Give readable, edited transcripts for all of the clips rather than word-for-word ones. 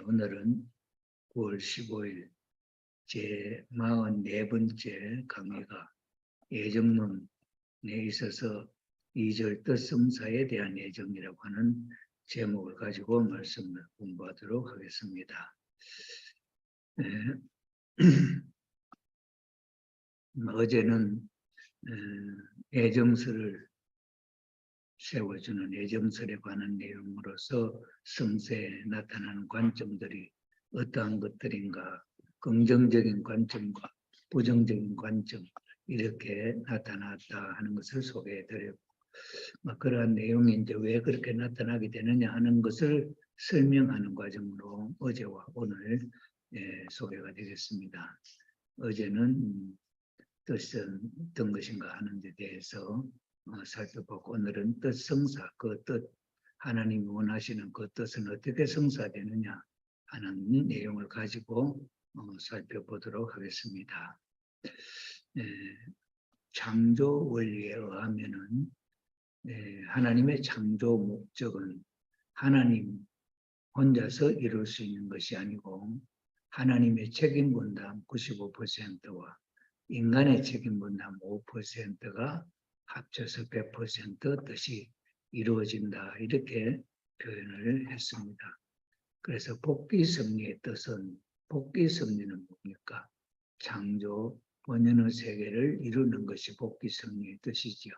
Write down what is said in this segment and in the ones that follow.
오늘은 9월 15일 제 44번째 강의가 예정론에 있어서 2절 뜻성사에 대한 예정이라고 하는 제목을 가지고 말씀을 공부하도록 하겠습니다. 어제는 예정설을 세워주는 예정설에 관한 내용으로서 성세에 나타나는 관점들이 어떠한 것들인가, 긍정적인 관점과 부정적인 관점 이렇게 나타났다 하는 것을 소개해드렸고, 그러한 내용이 이제 왜 그렇게 나타나게 되느냐 하는 것을 설명하는 과정으로 어제와 오늘 소개가 되겠습니다. 어제는 뜻은 어떤 것인가 하는 데 대해서 살펴보고, 오늘은 뜻성사, 그 뜻, 하나님이 원하시는 그 뜻은 어떻게 성사되느냐 하는 내용을 가지고 살펴보도록 하겠습니다. 창조 원리에 의하면은 하나님의 창조 목적은 하나님 혼자서 이룰 수 있는 것이 아니고 하나님의 책임 분담 95%와 인간의 책임 분담 5%가 합쳐서 100% 뜻이 이루어진다, 이렇게 표현을 했습니다. 그래서 복귀섭리의 뜻은, 복귀섭리는 뭡니까? 창조 본연의 세계를 이루는 것이 복귀섭리의 뜻이지요.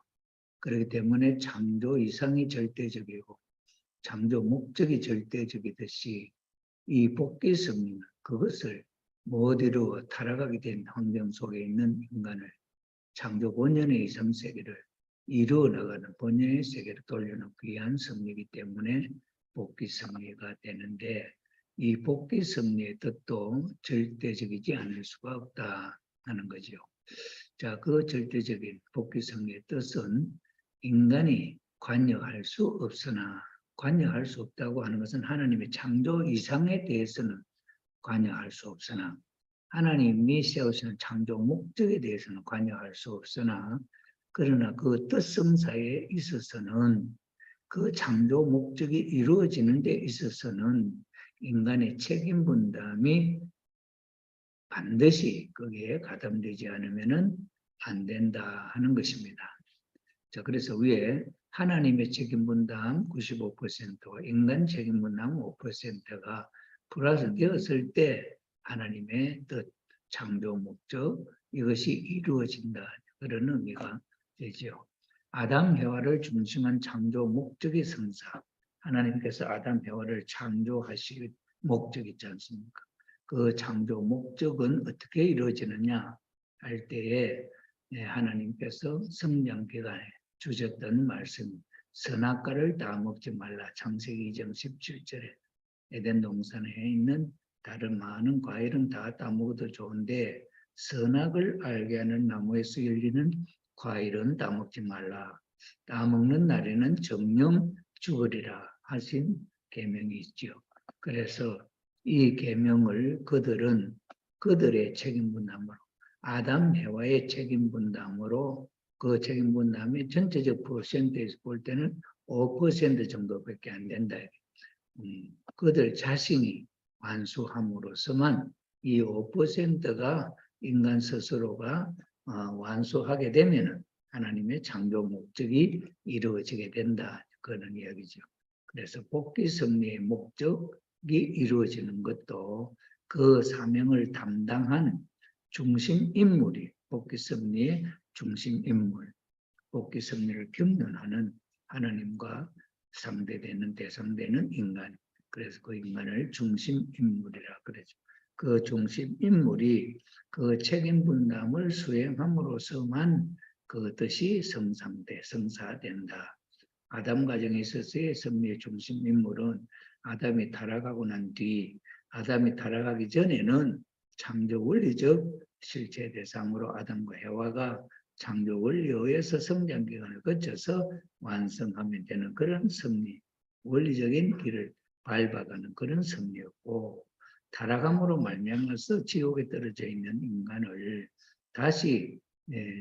그렇기 때문에 창조 이상이 절대적이고 창조 목적이 절대적이듯이 이 복귀섭리는 그것을 못 이루어 타락하게 된 환경 속에 있는 인간을 창조 본연의 이상 세계를 이루어 나가는 본연의 세계를 돌려놓기 위한 섭리이기 때문에 복귀섭리가 되는데, 이 복귀섭리의 뜻도 절대적이지 않을 수가 없다 하는 거죠. 자, 그 절대적인 복귀섭리의 뜻은 인간이 관여할 수 없으나, 관여할 수 없다고 하는 것은 하나님의 창조 이상에 대해서는 관여할 수 없으나 하나님이 세우시는 창조 목적에 대해서는 관여할 수 없으나, 그러나 그 뜻성사에 있어서는, 그 창조 목적이 이루어지는 데 있어서는 인간의 책임 분담이 반드시 거기에 가담되지 않으면 안 된다 하는 것입니다. 자, 그래서 위에 하나님의 책임 분담 95%와 인간 책임 분담 5%가 플러스 되었을 때 하나님의 뜻, 창조 목적, 이것이 이루어진다, 그런 의미가 되죠. 아담 해와를 중심한 창조 목적의 성사, 하나님께서 아담 해와를 창조하실 목적이 있지 않습니까? 그 창조 목적은 어떻게 이루어지느냐 할 때에 하나님께서 성장 기간에 주셨던 말씀, 선악과를 다 먹지 말라, 창세기 2장 17절에 에덴 동산에 있는 다른 많은 과일은 다 따먹어도 좋은데 선악을 알게 하는 나무에서 열리는 과일은 따먹지 말라, 따먹는 날에는 정령 죽으리라 하신 계명이 있죠. 그래서 이 계명을 그들은 그들의 책임 분담으로, 아담 해와의 책임 분담으로, 그 책임 분담이 전체적 퍼센트에서 볼 때는 5% 정도밖에 안 된다. 그들 자신이 완수함으로써만 이 5%가 인간 스스로가 완수하게 되면 하나님의 창조 목적이 이루어지게 된다, 그런 이야기죠. 그래서 복귀섭리의 목적이 이루어지는 것도 그 사명을 담당한 중심인물이, 복귀섭리의 중심인물, 복귀섭리를 경륜하는 하나님과 상대되는, 대상되는 인간, 그래서 그 인간을 중심인물이라 그러죠. 그 중심인물이 그 책임 분담을 수행함으로써만 그 뜻이 성사된다. 아담 가정에 있어서의 섭리의 중심인물은 아담이 타락하고 난 뒤, 아담이 타락하기 전에는 창조 원리적 실체 대상으로 아담과 해와가 창조 원리에 의해서 성장 기간을 거쳐서 완성하면 되는 그런 섭리, 원리적인 길을 밟아가는 그런 섭리였고, 타락함으로 말미암아서 지옥에 떨어져 있는 인간을 다시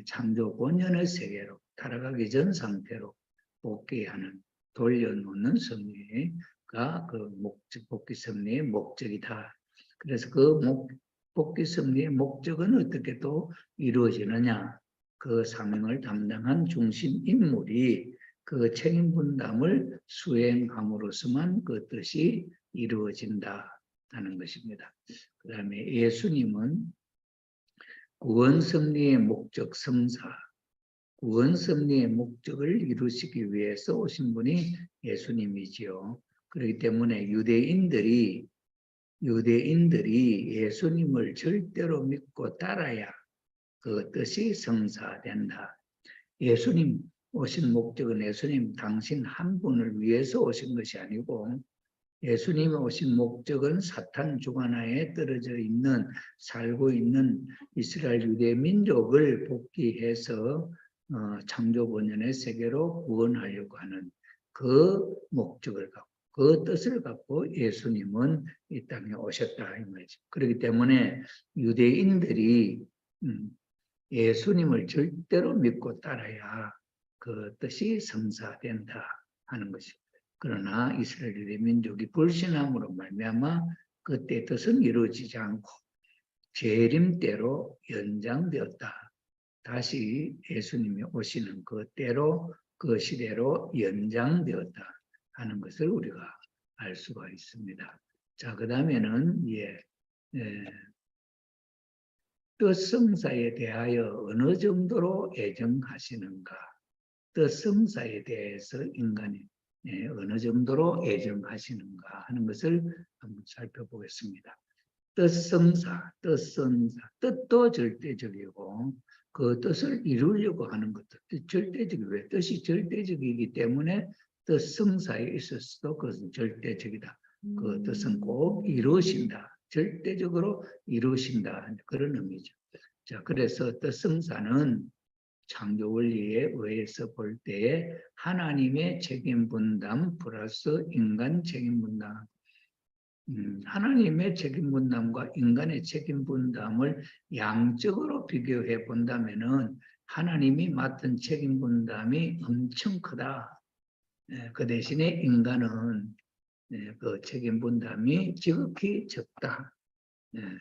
창조 본연의 세계로, 타락하기 전 상태로 복귀하는, 돌려놓는 섭리의 그 목적, 복귀 섭리의 목적이다. 그래서 그 복귀 섭리의 목적은 어떻게 또 이루어지느냐? 그 사명을 담당한 중심 인물이 그 책임 분담을 수행함으로써만 그 뜻이 이루어진다 하는 것입니다. 그 다음에 예수님은 구원 섭리의 목적 성사, 구원 섭리의 목적을 이루시기 위해서 오신 분이 예수님이지요. 그렇기 때문에 유대인들이 예수님을 절대로 믿고 따라야 그 뜻이 성사된다. 예수님 오신 목적은 예수님 당신 한 분을 위해서 오신 것이 아니고 예수님이 오신 목적은 사탄 주관하에 떨어져 있는 살고 있는 이스라엘 유대 민족을 복귀해서 창조 본연의 세계로 구원하려고 하는 그 목적을 갖고 그 뜻을 갖고 예수님은 이 땅에 오셨다 이 말이죠. 그렇기 때문에 유대인들이 예수님을 절대로 믿고 따라야 그 뜻이 성사된다 하는 것입니다. 그러나 이스라엘 유대 민족이 불신함으로 말미암아 그때 뜻은 이루어지지 않고 재림 때로 연장되었다. 다시 예수님이 오시는 그 때로 그 시대로 연장되었다 하는 것을 우리가 알 수가 있습니다. 자, 그 다음에는 뜻성사에 대하여 어느 정도로 애정하시는가? 뜻성사에 대해서 인간이 어느 정도로 애정하시는가 하는 것을 한번 살펴보겠습니다. 뜻성사, 뜻도 절대적이고 그 뜻을 이루려고 하는 것도 절대적이고 왜 뜻이 절대적이기 때문에 뜻성사에 있어서도 그것은 절대적이다. 그 뜻은 꼭 이루어진다. 절대적으로 이루어진다. 그런 의미죠. 자, 그래서 뜻성사는 창조 원리에 의해서 볼 때에 하나님의 책임 분담 플러스 인간 책임 분담, 하나님의 책임 분담과 인간의 책임 분담을 양적으로 비교해 본다면은 하나님이 맡은 책임 분담이 엄청 크다. 그 대신에 인간은 그 책임 분담이 지극히 적다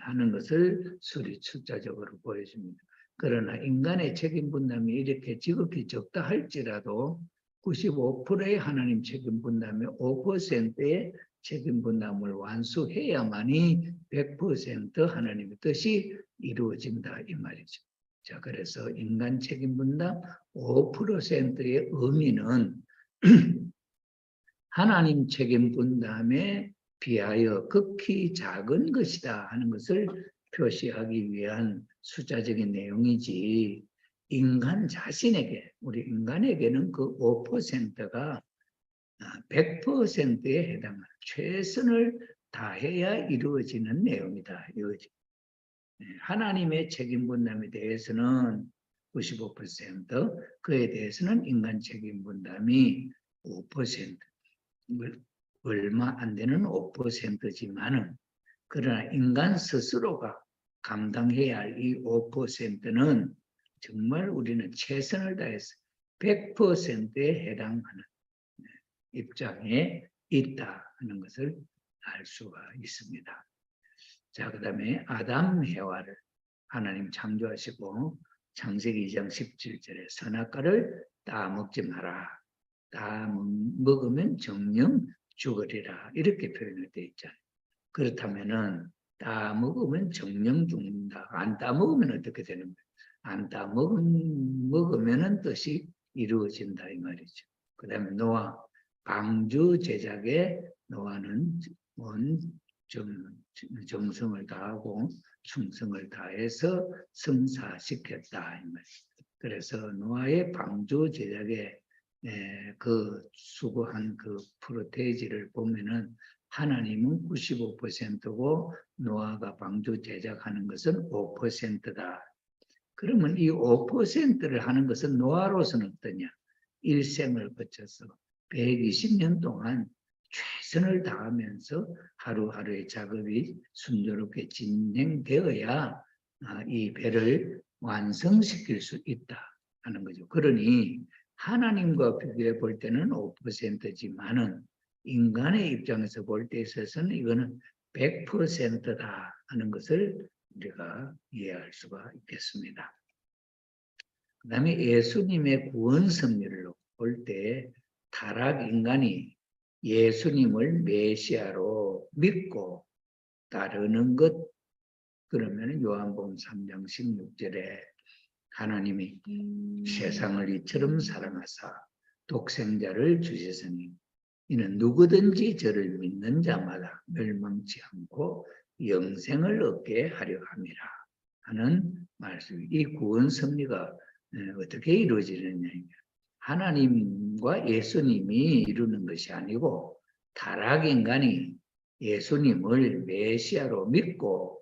하는 것을 숫자적으로 보여줍니다. 그러나 인간의 책임 분담이 이렇게 지극히 적다 할지라도 95%의 하나님 책임 분담이 5%의 책임 분담을 완수해야만이 100% 하나님의 뜻이 이루어진다 이 말이죠. 자, 그래서 인간 책임 분담 5%의 의미는 하나님 책임 분담에 비하여 극히 작은 것이다 하는 것을 표시하기 위한 숫자적인 내용이지 인간 자신에게 우리 인간에게는 그 5%가 100%에 해당하는 최선을 다해야 이루어지는 내용이다. 하나님의 책임 분담에 대해서는 95%, 그에 대해서는 인간 책임 분담이 5%, 얼마 안 되는 5%지만은 그러나 인간 스스로가 감당해야 할 이 5%는 정말 우리는 최선을 다해서 100%에 해당하는 입장에 있다 하는 것을 알 수가 있습니다. 자, 그 다음에 아담 해와를 하나님 창조하시고 창세기 2장 17절에 선악과를 따먹지 마라. 다 먹으면 정령 죽으리라. 이렇게 표현이 되어 있잖아요. 그렇다면은 다 먹으면 정령 죽는다. 안 따먹으면 어떻게 되는 거예요? 안 따먹으면은 뜻이 이루어진다 이 말이죠. 그 다음에 노아 방주 제작에 노아는 정성을 다하고 충성을 다해서 성사시켰다 이 말이죠. 그래서 노아의 방주 제작에 그 수고한 그 프로테이지를 보면은 하나님은 95%고 노아가 방주 제작하는 것은 5%다. 그러면 이 5%를 하는 것은 노아로서는 어떠냐? 일생을 거쳐서 120년 동안 최선을 다하면서 하루하루의 작업이 순조롭게 진행되어야 이 배를 완성시킬 수 있다 하는 거죠. 그러니 하나님과 비교해 볼 때는 5%지만은 인간의 입장에서 볼 때 있어서는 이거는 100%다 하는 것을 우리가 이해할 수가 있겠습니다. 그 다음에 예수님의 구원 섭리를 볼 때 타락 인간이 예수님을 메시아로 믿고 따르는 것, 그러면 요한복음 3장 16절에 하나님이 세상을 이처럼 사랑하사 독생자를 주셨으니 이는 누구든지 저를 믿는 자마다 멸망치 않고 영생을 얻게 하려 함이라 하는 말씀. 이 구원 섭리가 어떻게 이루어지느냐, 하나님과 예수님이 이루는 것이 아니고 타락 인간이 예수님을 메시아로 믿고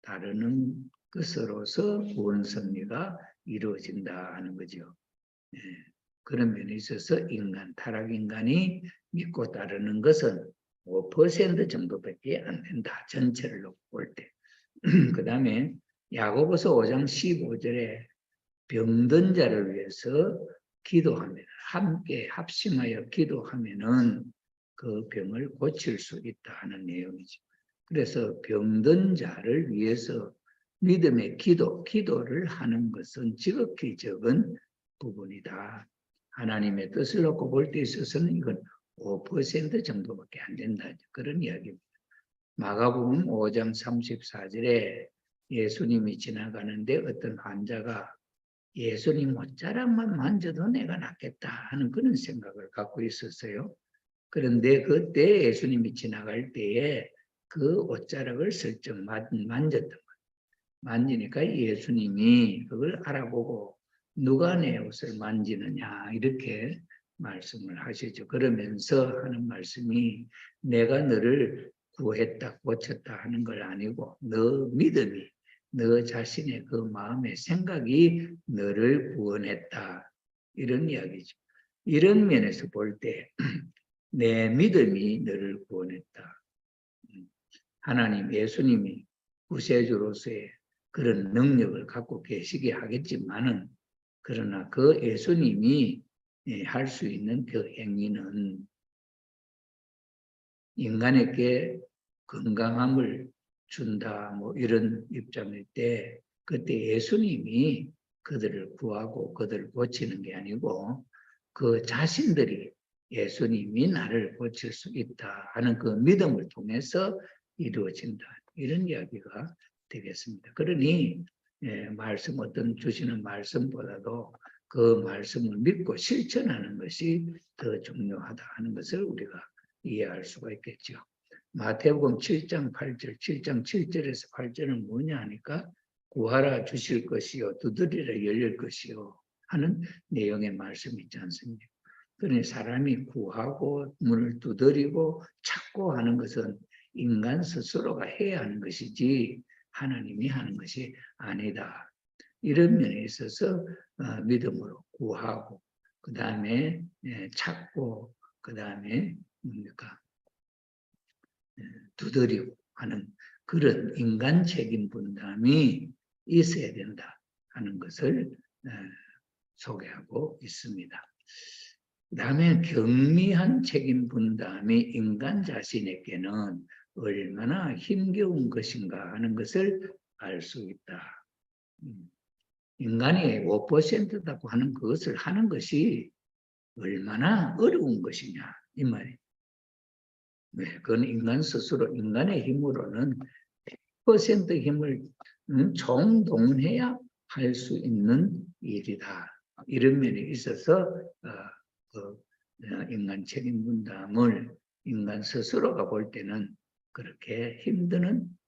따르는 것으로서 구원 섭리가 이루어진다 하는 거죠. 그런 면에 있어서 타락 인간이 믿고 따르는 것은 5% 정도밖에 안 된다. 전체를 놓고 볼 때. 그 다음에 야고보서 5장 15절에 병든 자를 위해서 기도하면, 함께 합심하여 기도하면은 그 병을 고칠 수 있다 하는 내용이죠. 그래서 병든 자를 위해서 믿음의 기도를 하는 것은 지극히 적은 부분이다. 하나님의 뜻을 놓고 볼 때 있어서는 이건 5% 정도밖에 안 된다. 그런 이야기입니다. 마가복음 5장 34절에 예수님이 지나가는데 어떤 환자가 예수님 옷자락만 만져도 내가 낫겠다 하는 그런 생각을 갖고 있었어요. 그런데 그때 예수님이 지나갈 때에 그 옷자락을 슬쩍 만졌던 거예요. 만지니까 예수님이 그걸 알아보고 누가 내 옷을 만지느냐 이렇게 말씀을 하시죠. 그러면서 하는 말씀이 내가 너를 구했다 고쳤다 하는 걸 아니고 너 믿음이, 너 자신의 그 마음의 생각이 너를 구원했다 이런 이야기죠. 이런 면에서 볼 때 내 믿음이 너를 구원했다. 하나님 예수님이 구세주로서의 그런 능력을 갖고 계시게 하겠지만은, 그러나 그 예수님이 할 수 있는 그 행위는 인간에게 건강함을 준다 뭐 이런 입장일 때, 그때 예수님이 그들을 구하고 그들을 고치는 게 아니고 그 자신들이 예수님이 나를 고칠 수 있다 하는 그 믿음을 통해서 이루어진다, 이런 이야기가 되겠습니다. 그러니 말씀, 어떤 주시는 말씀보다도 그 말씀을 믿고 실천하는 것이 더 중요하다 하는 것을 우리가 이해할 수가 있겠죠. 마태복음 7장 8절, 7장 7절에서 8절은 뭐냐 하니까 구하라 주실 것이요 두드리라 열릴 것이요 하는 내용의 말씀이 있지 않습니까? 그러니 사람이 구하고 문을 두드리고 찾고 하는 것은 인간 스스로가 해야 하는 것이지 하나님이 하는 것이 아니다. 이런 면에 있어서 믿음으로 구하고, 그 다음에 찾고, 그 다음에 뭡니까? 두드리고 하는 그런 인간 책임 분담이 있어야 된다 하는 것을 소개하고 있습니다. 그 다음에 경미한 책임 분담이 인간 자신에게는 얼마나 힘겨운 것인가 하는 것을 알 수 있다. 인간이 5%다고 하는 그것을 하는 것이 얼마나 어려운 것이냐 이 말이에요. 그건 인간 스스로, 인간의 힘으로는 100% 힘을 총동원해야 할 수 있는 일이다. 이런 면에 있어서 인간 책임 분담을 인간 스스로가 볼 때는 그렇게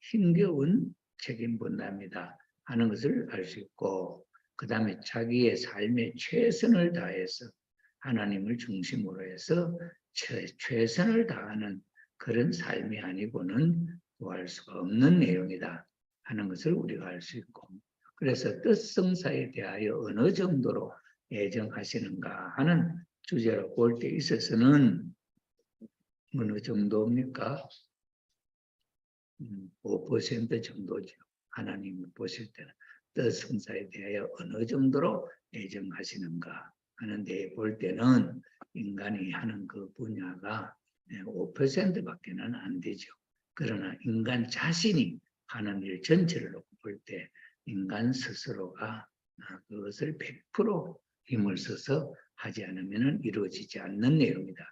힘겨운 책임 분담이다 하는 것을 알 수 있고, 그 다음에 자기의 삶에 최선을 다해서 하나님을 중심으로 해서 최선을 다하는 그런 삶이 아니고는 구할 수가 없는 내용이다 하는 것을 우리가 알 수 있고, 그래서 뜻성사에 대하여 어느 정도로 애정하시는가 하는 주제로 볼 때 있어서는 어느 정도입니까? 5% 정도죠. 하나님을 보실 때는 뜻성사에 대하여 어느 정도로 애정하시는가 하는 데 볼 때는 인간이 하는 그 분야가 5%밖에는 안 되죠. 그러나 인간 자신이 하는 일 전체를 놓고 볼 때 인간 스스로가 그것을 100% 힘을 써서 하지 않으면 이루어지지 않는 내용이다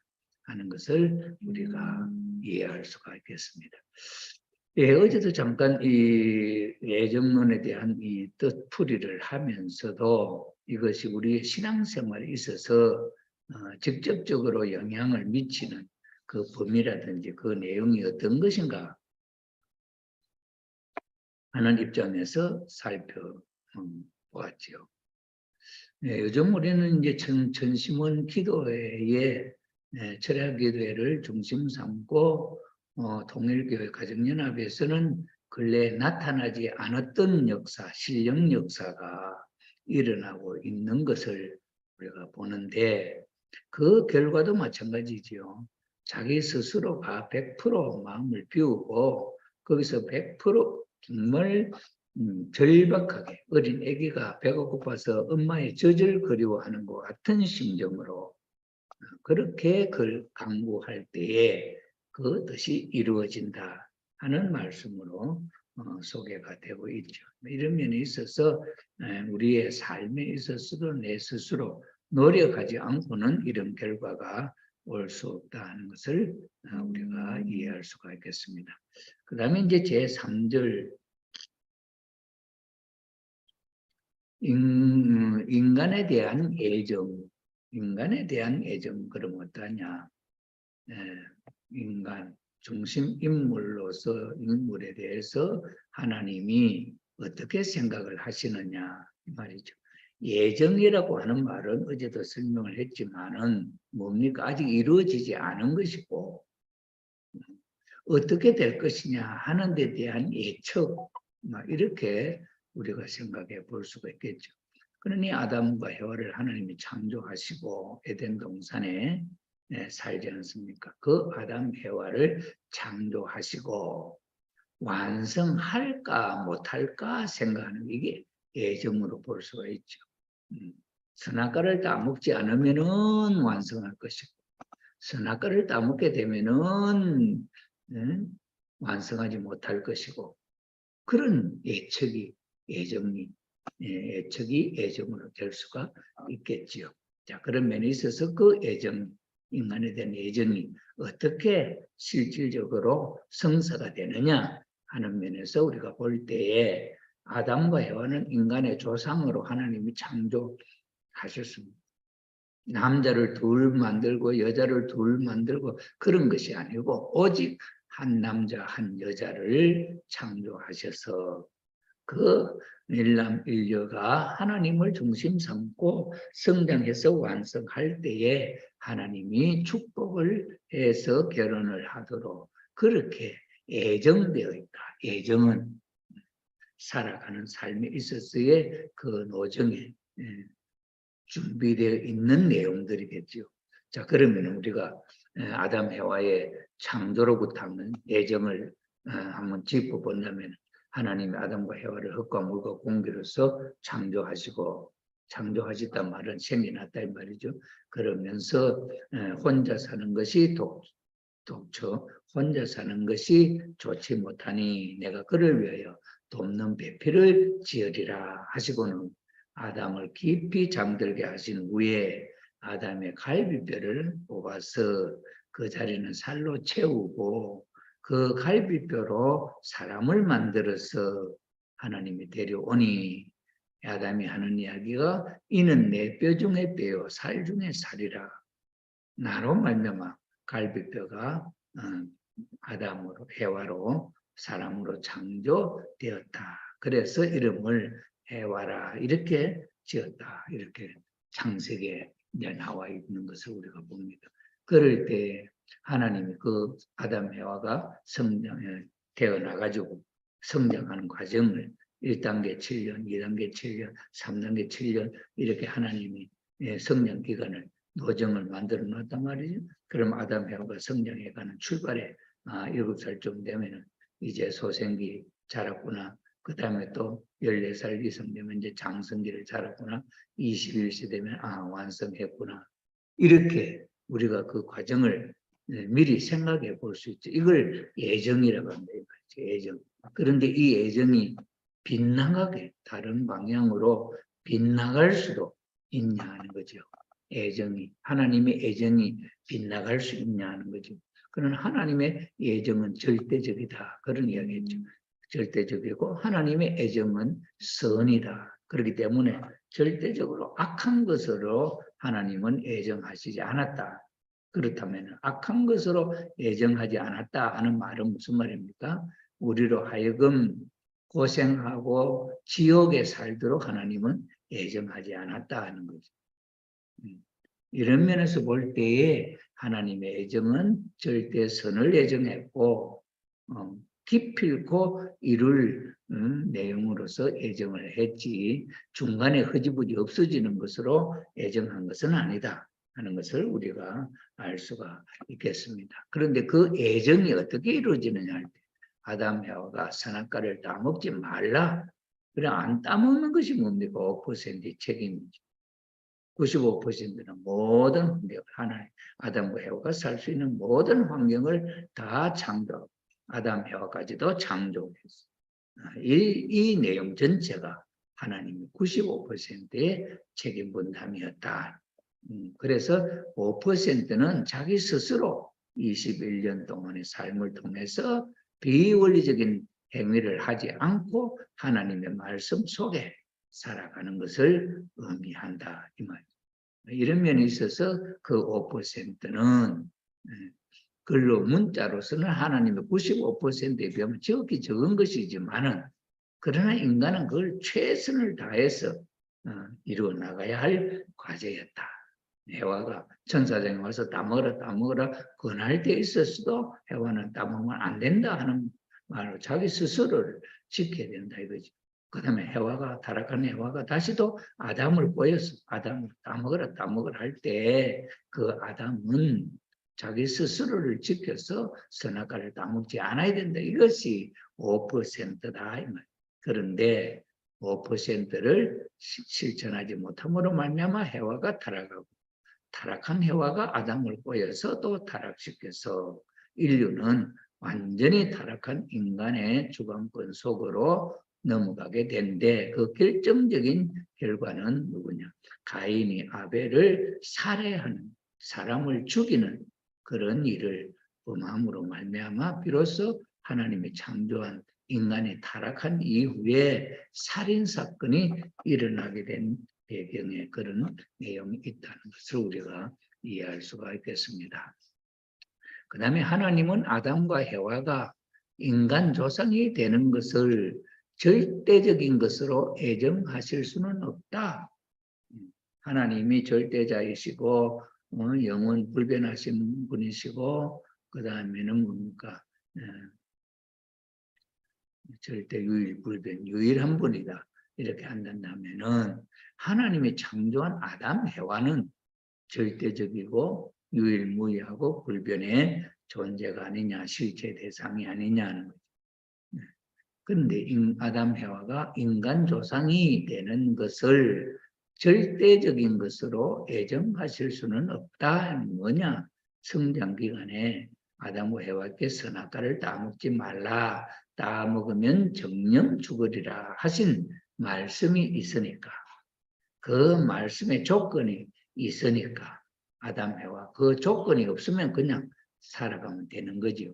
하는 것을 우리가 이해할 수가 있겠습니다. 예, 어제도 잠깐 이 예정론에 대한 이 뜻풀이를 하면서도 이것이 우리의 신앙생활에 있어서 직접적으로 영향을 미치는 그 범위라든지 그 내용이 어떤 것인가 하는 입장에서 살펴보았죠. 네, 요즘 우리는 이제 전심원 기도회의 철야 기도회를 중심 삼고 통일교회 가정연합에서는 근래 나타나지 않았던 역사, 신령 역사가 일어나고 있는 것을 우리가 보는데 그 결과도 마찬가지지요. 자기 스스로가 100% 마음을 비우고 거기서 100% 정말 절박하게 어린 아기가 배가 고파서 엄마의 젖을 그리워하는 것 같은 심정으로 그렇게 그걸 강구할 때에 그 뜻이 이루어진다 하는 말씀으로 소개가 되고 있죠. 이런 면에 있어서 우리의 삶에 있어서도 내 스스로 노력하지 않고는 이런 결과가 올 수 없다는 것을 우리가 이해할 수가 있겠습니다. 그 다음에 이제 제3절 인간에 대한 애정, 인간에 대한 애정 그럼 어떠냐? 인간 중심 인물로서 인물에 대해서 하나님이 어떻게 생각을 하시느냐 이 말이죠. 예정이라고 하는 말은 어제도 설명을 했지만은 뭡니까? 아직 이루어지지 않은 것이고 어떻게 될 것이냐 하는 데 대한 예측 이렇게 우리가 생각해 볼 수가 있겠죠. 그러니 아담과 해와를 하나님이 창조하시고 에덴 동산에 살지 않습니까? 그 아담 해와를 창조하시고 완성할까 못할까 생각하는 이게 예정으로 볼 수가 있죠. 선악과를 따먹지 않으면은 완성할 것이고 선악과를 따먹게 되면은 완성하지 못할 것이고 그런 예측이 예측이 애정으로 될 수가 있겠지요. 자, 그런 면에 있어서 그 애정, 인간에 대한 애정이 어떻게 실질적으로 성사가 되느냐 하는 면에서 우리가 볼 때에 아담과 해와는 인간의 조상으로 하나님이 창조하셨습니다. 남자를 둘 만들고 여자를 둘 만들고 그런 것이 아니고 오직 한 남자 한 여자를 창조하셔서 그 일남일녀가 하나님을 중심 삼고 성장해서 완성할 때에 하나님이 축복을 해서 결혼을 하도록 그렇게 예정되어 있다. 예정은 살아가는 삶에 있어서의 그 노정에 준비되어 있는 내용들이겠죠. 자, 그러면 우리가 아담 해와의 창조로부터 하는 예정을 한번 짚어본다면 하나님이 아담과 해와를 흙과 물과 공기로서 창조하셨단 말은 생겨났다 이 말이죠. 그러면서 혼자 사는 것이 독처 혼자 사는 것이 좋지 못하니 내가 그를 위하여 돕는 배필을 지으리라 하시고는 아담을 깊이 잠들게 하신 후에 아담의 갈비뼈를 뽑아서 그 자리는 살로 채우고 그 갈비뼈로 사람을 만들어서 하나님이 데려오니 아담이 하는 이야기가 이는 내 뼈 중에 뼈요 살 중에 살이라 나로 말미암아 갈비뼈가 아담으로 해와로 사람으로 창조되었다. 그래서 이름을 해와라 이렇게 지었다. 이렇게 창세기에 나와 있는 것을 우리가 봅니다. 그럴 때 하나님이 그 아담 해와가 성장해 태어나가지고 성장하는 과정을 1단계 7년, 2단계 7년, 3단계 7년 이렇게 하나님이 성장 기간을 노정을 만들어 놨단 말이죠. 그럼 아담 해와가 성장해가는 출발에 7살쯤 되면 이제 소생기 자랐구나. 그 다음에 또 14살 이상 되면 이제 장성기를 자랐구나. 21세 되면 완성했구나. 이렇게 우리가 그 과정을 미리 생각해 볼 수 있죠. 이걸 예정이라고 합니다. 예정. 그런데 이 예정이 빗나가게 다른 방향으로 빗나갈 수도 있냐 하는 거죠. 예정이, 하나님의 예정이 빗나갈 수 있냐 하는 거죠. 그러나 하나님의 예정은 절대적이다. 그런 이야기했죠. 절대적이고 하나님의 예정은 선이다. 그렇기 때문에 절대적으로 악한 것으로 하나님은 예정하시지 않았다. 그렇다면 악한 것으로 예정하지 않았다 하는 말은 무슨 말입니까? 우리로 하여금 고생하고 지옥에 살도록 하나님은 예정하지 않았다 하는 거죠. 이런 면에서 볼 때에 하나님의 예정은 절대 선을 예정했고 기필코 이룰 내용으로서 예정을 했지 중간에 흐지부지 없어지는 것으로 예정한 것은 아니다 하는 것을 우리가 알 수가 있겠습니다. 그런데 그 예정이 어떻게 이루어지느냐 할 때 아담 해와가 선악과를 따먹지 말라. 그래 안 따먹는 것이 뭡니까? 5%의 책임이죠. 95%는 모든 환경을 하나님 아담과 해와가 살 수 있는 모든 환경을 다 창조, 아담 해와까지도 창조했어. 이 내용 전체가 하나님의 95%의 책임 분담이었다. 그래서 5%는 자기 스스로 21년 동안의 삶을 통해서 비원리적인 행위를 하지 않고 하나님의 말씀 속에 살아가는 것을 의미한다. 이 말이죠. 이런 면에 있어서 그 5%는 글로 문자로서는 하나님의 95%에 비하면 적기 적은 것이지만은 그러나 인간은 그걸 최선을 다해서 이루어 나가야 할 과제였다. 해와가 천사장에 와서 따먹어라 따먹어라 권할 때 있었어도 해와는 따먹으면 안 된다 하는 말로 자기 스스로를 지켜야 된다 이거지. 그 다음에 해와가 타락한 해와가 다시도 아담을 꼬여서 아담을 따먹어라 따먹어라 할 때 그 아담은 자기 스스로를 지켜서 선악과를 따먹지 않아야 된다. 이것이 5%다 이 말. 그런데 5%를 실천하지 못함으로 말미암아 해와가 타락하고 타락한 해와가 아담을 꼬여서 또 타락시켜서 인류는 완전히 타락한 인간의 주관권 속으로 넘어가게 된데 그 결정적인 결과는 누구냐? 가인이 아벨을 살해하는 사람을 죽이는 그런 일을 범함으로 말미암아 비로소 하나님이 창조한 인간이 타락한 이후에 살인사건이 일어나게 된 배경에 그런 내용이 있다는 것을 우리가 이해할 수가 있겠습니다. 그 다음에 하나님은 아담과 해와가 인간 조상이 되는 것을 절대적인 것으로 예정하실 수는 없다. 하나님이 절대자이시고 영원 불변하신 분이시고 그 다음에는 뭡니까? 절대 유일 불변 유일한 분이다. 이렇게 한다면은 하나님이 창조한 아담 해와는 절대적이고 유일무이하고 불변의 존재가 아니냐, 실체 대상이 아니냐는 거죠. 그런데 아담 해와가 인간 조상이 되는 것을 절대적인 것으로 예정하실 수는 없다. 뭐냐? 성장 기간에 아담과 해와께 선악과를 따먹지 말라. 따먹으면 정령 죽으리라 하신 말씀이 있으니까 그 말씀의 조건이 있으니까 아담 해와 그 조건이 없으면 그냥 살아가면 되는 거죠.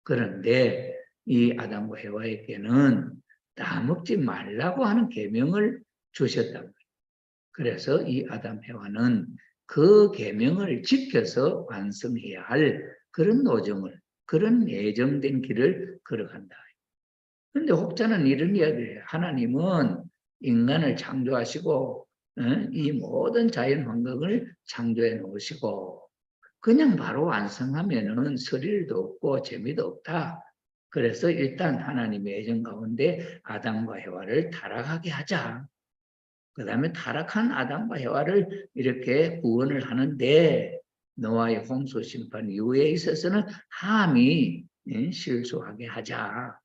그런데 이 아담과 해와에게는 따먹지 말라고 하는 계명을 주셨단 말이에요. 그래서 이 아담 해와는 그 계명을 지켜서 완성해야 할 그런 노정을 그런 예정된 길을 걸어간다. 그런데 혹자는 이런 이야기를 해요. 하나님은 인간을 창조하시고 이 모든 자연 환경을 창조해 놓으시고 그냥 바로 완성하면은 스릴도 없고 재미도 없다. 그래서 일단 하나님의 예정 가운데 아담과 해와를 타락하게 하자. 그 다음에 타락한 아담과 해와를 이렇게 구원을 하는데 노아의 홍수 심판 이후에 있어서는 함이 실수하게 하자.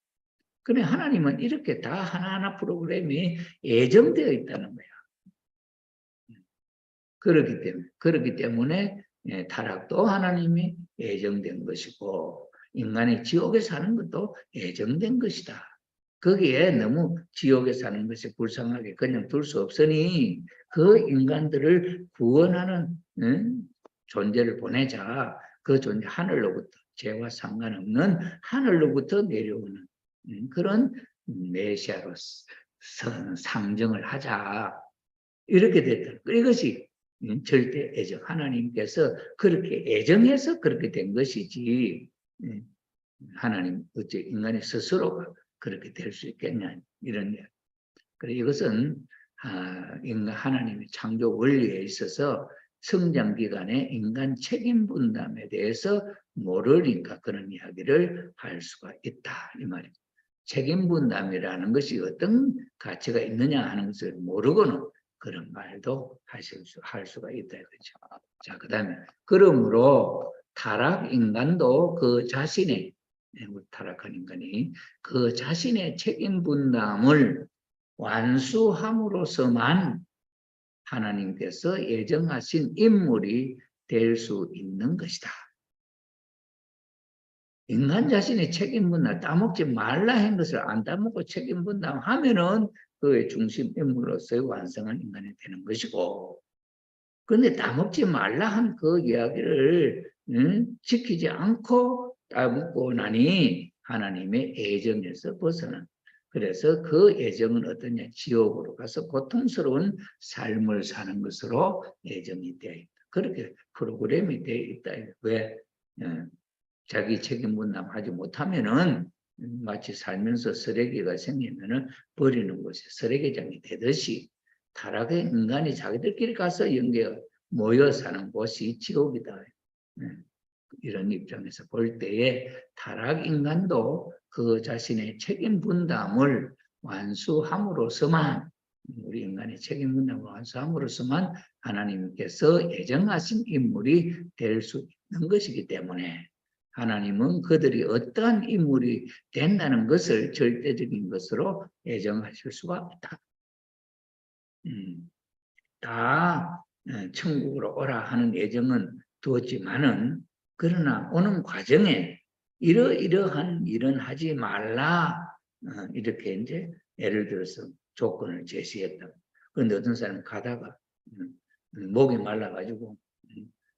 그래 하나님은 이렇게 다 하나하나 프로그램이 예정되어 있다는 거야. 그렇기 때문에 타락도 하나님이 예정된 것이고 인간이 지옥에 사는 것도 예정된 것이다. 거기에 너무 지옥에 사는 것이 불쌍하게 그냥 둘 수 없으니 그 인간들을 구원하는 존재를 보내자. 그 존재 하늘로부터 죄와 상관없는 하늘로부터 내려오는 그런 메시아로 상정을 하자. 이렇게 됐다. 이것이 절대 애정. 하나님께서 그렇게 애정해서 그렇게 된 것이지 하나님 어째 인간이 스스로가 그렇게 될 수 있겠냐 이런 이야기. 그래 이것은 하나님의 창조 원리에 있어서 성장 기간에 인간 책임 분담에 대해서 모르니까 그런 이야기를 할 수가 있다 이 말입니다. 책임 분담이라는 것이 어떤 가치가 있느냐 하는 것을 모르고는 그런 말도 할 수가 있다 이거죠. 자, 그다음에 그러므로 타락 인간도 그 자신의 타락한 인간이 그 자신의 책임 분담을 완수함으로써만 하나님께서 예정하신 인물이 될 수 있는 것이다. 인간 자신의 책임 분담 따먹지 말라 한 것을 안 따먹고 책임 분담하면은 그의 중심 인물로서의 완성한 인간이 되는 것이고, 그런데 따먹지 말라 한 그 이야기를 지키지 않고 따먹고 나니 하나님의 애정에서 벗어난. 그래서 그 애정은 어떠냐? 지옥으로 가서 고통스러운 삶을 사는 것으로 애정이 되어 있다. 그렇게 프로그램이 되어 있다. 왜? 자기 책임 분담하지 못하면은 마치 살면서 쓰레기가 생기면은 버리는 곳에 쓰레기장이 되듯이 타락의 인간이 자기들끼리 가서 모여 사는 곳이 지옥이다. 이런 입장에서 볼 때에 타락 인간도 그 자신의 책임 분담을 완수함으로써만 우리 인간의 책임 분담을 완수함으로써만 하나님께서 예정하신 인물이 될 수 있는 것이기 때문에 하나님은 그들이 어떠한 인물이 된다는 것을 절대적인 것으로 예정하실 수가 없다. 다 천국으로 오라 하는 예정은 두었지만은 그러나 오는 과정에 이러이러한 일은 하지 말라 이렇게 이제 예를 들어서 조건을 제시했다. 그런데 어떤 사람은 가다가 목이 말라가지고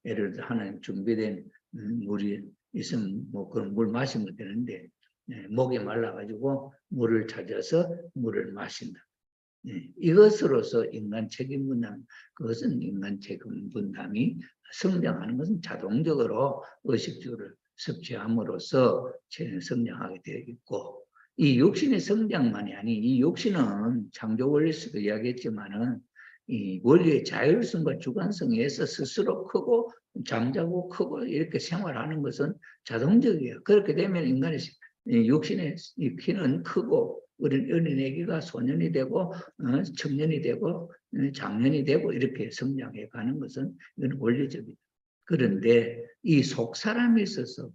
예를 들어 하나님 준비된 물이 있으면 뭐 그런 물 마시면 되는데 목이 말라가지고 물을 찾아서 물을 마신다. 이것으로서 인간 책임 분담, 그것은 인간 책임 분담이 성장하는 것은 자동적으로 의식주를 섭취함으로써 성장하게 되어 있고, 이 육신의 성장만이 아닌 이 육신은 창조 원리에서도 이야기했지만은 이 원리의 자율성과 주관성에서 스스로 크고 잠자고 크고 이렇게 생활하는 것은 자동적이에요. 그렇게 되면 인간의 육신의 키는 크고 어린애기가 소년이 되고 청년이 되고 장년이 되고 이렇게 성장해 가는 것은 이건 원리적이다. 그런데 이 속사람에 있어서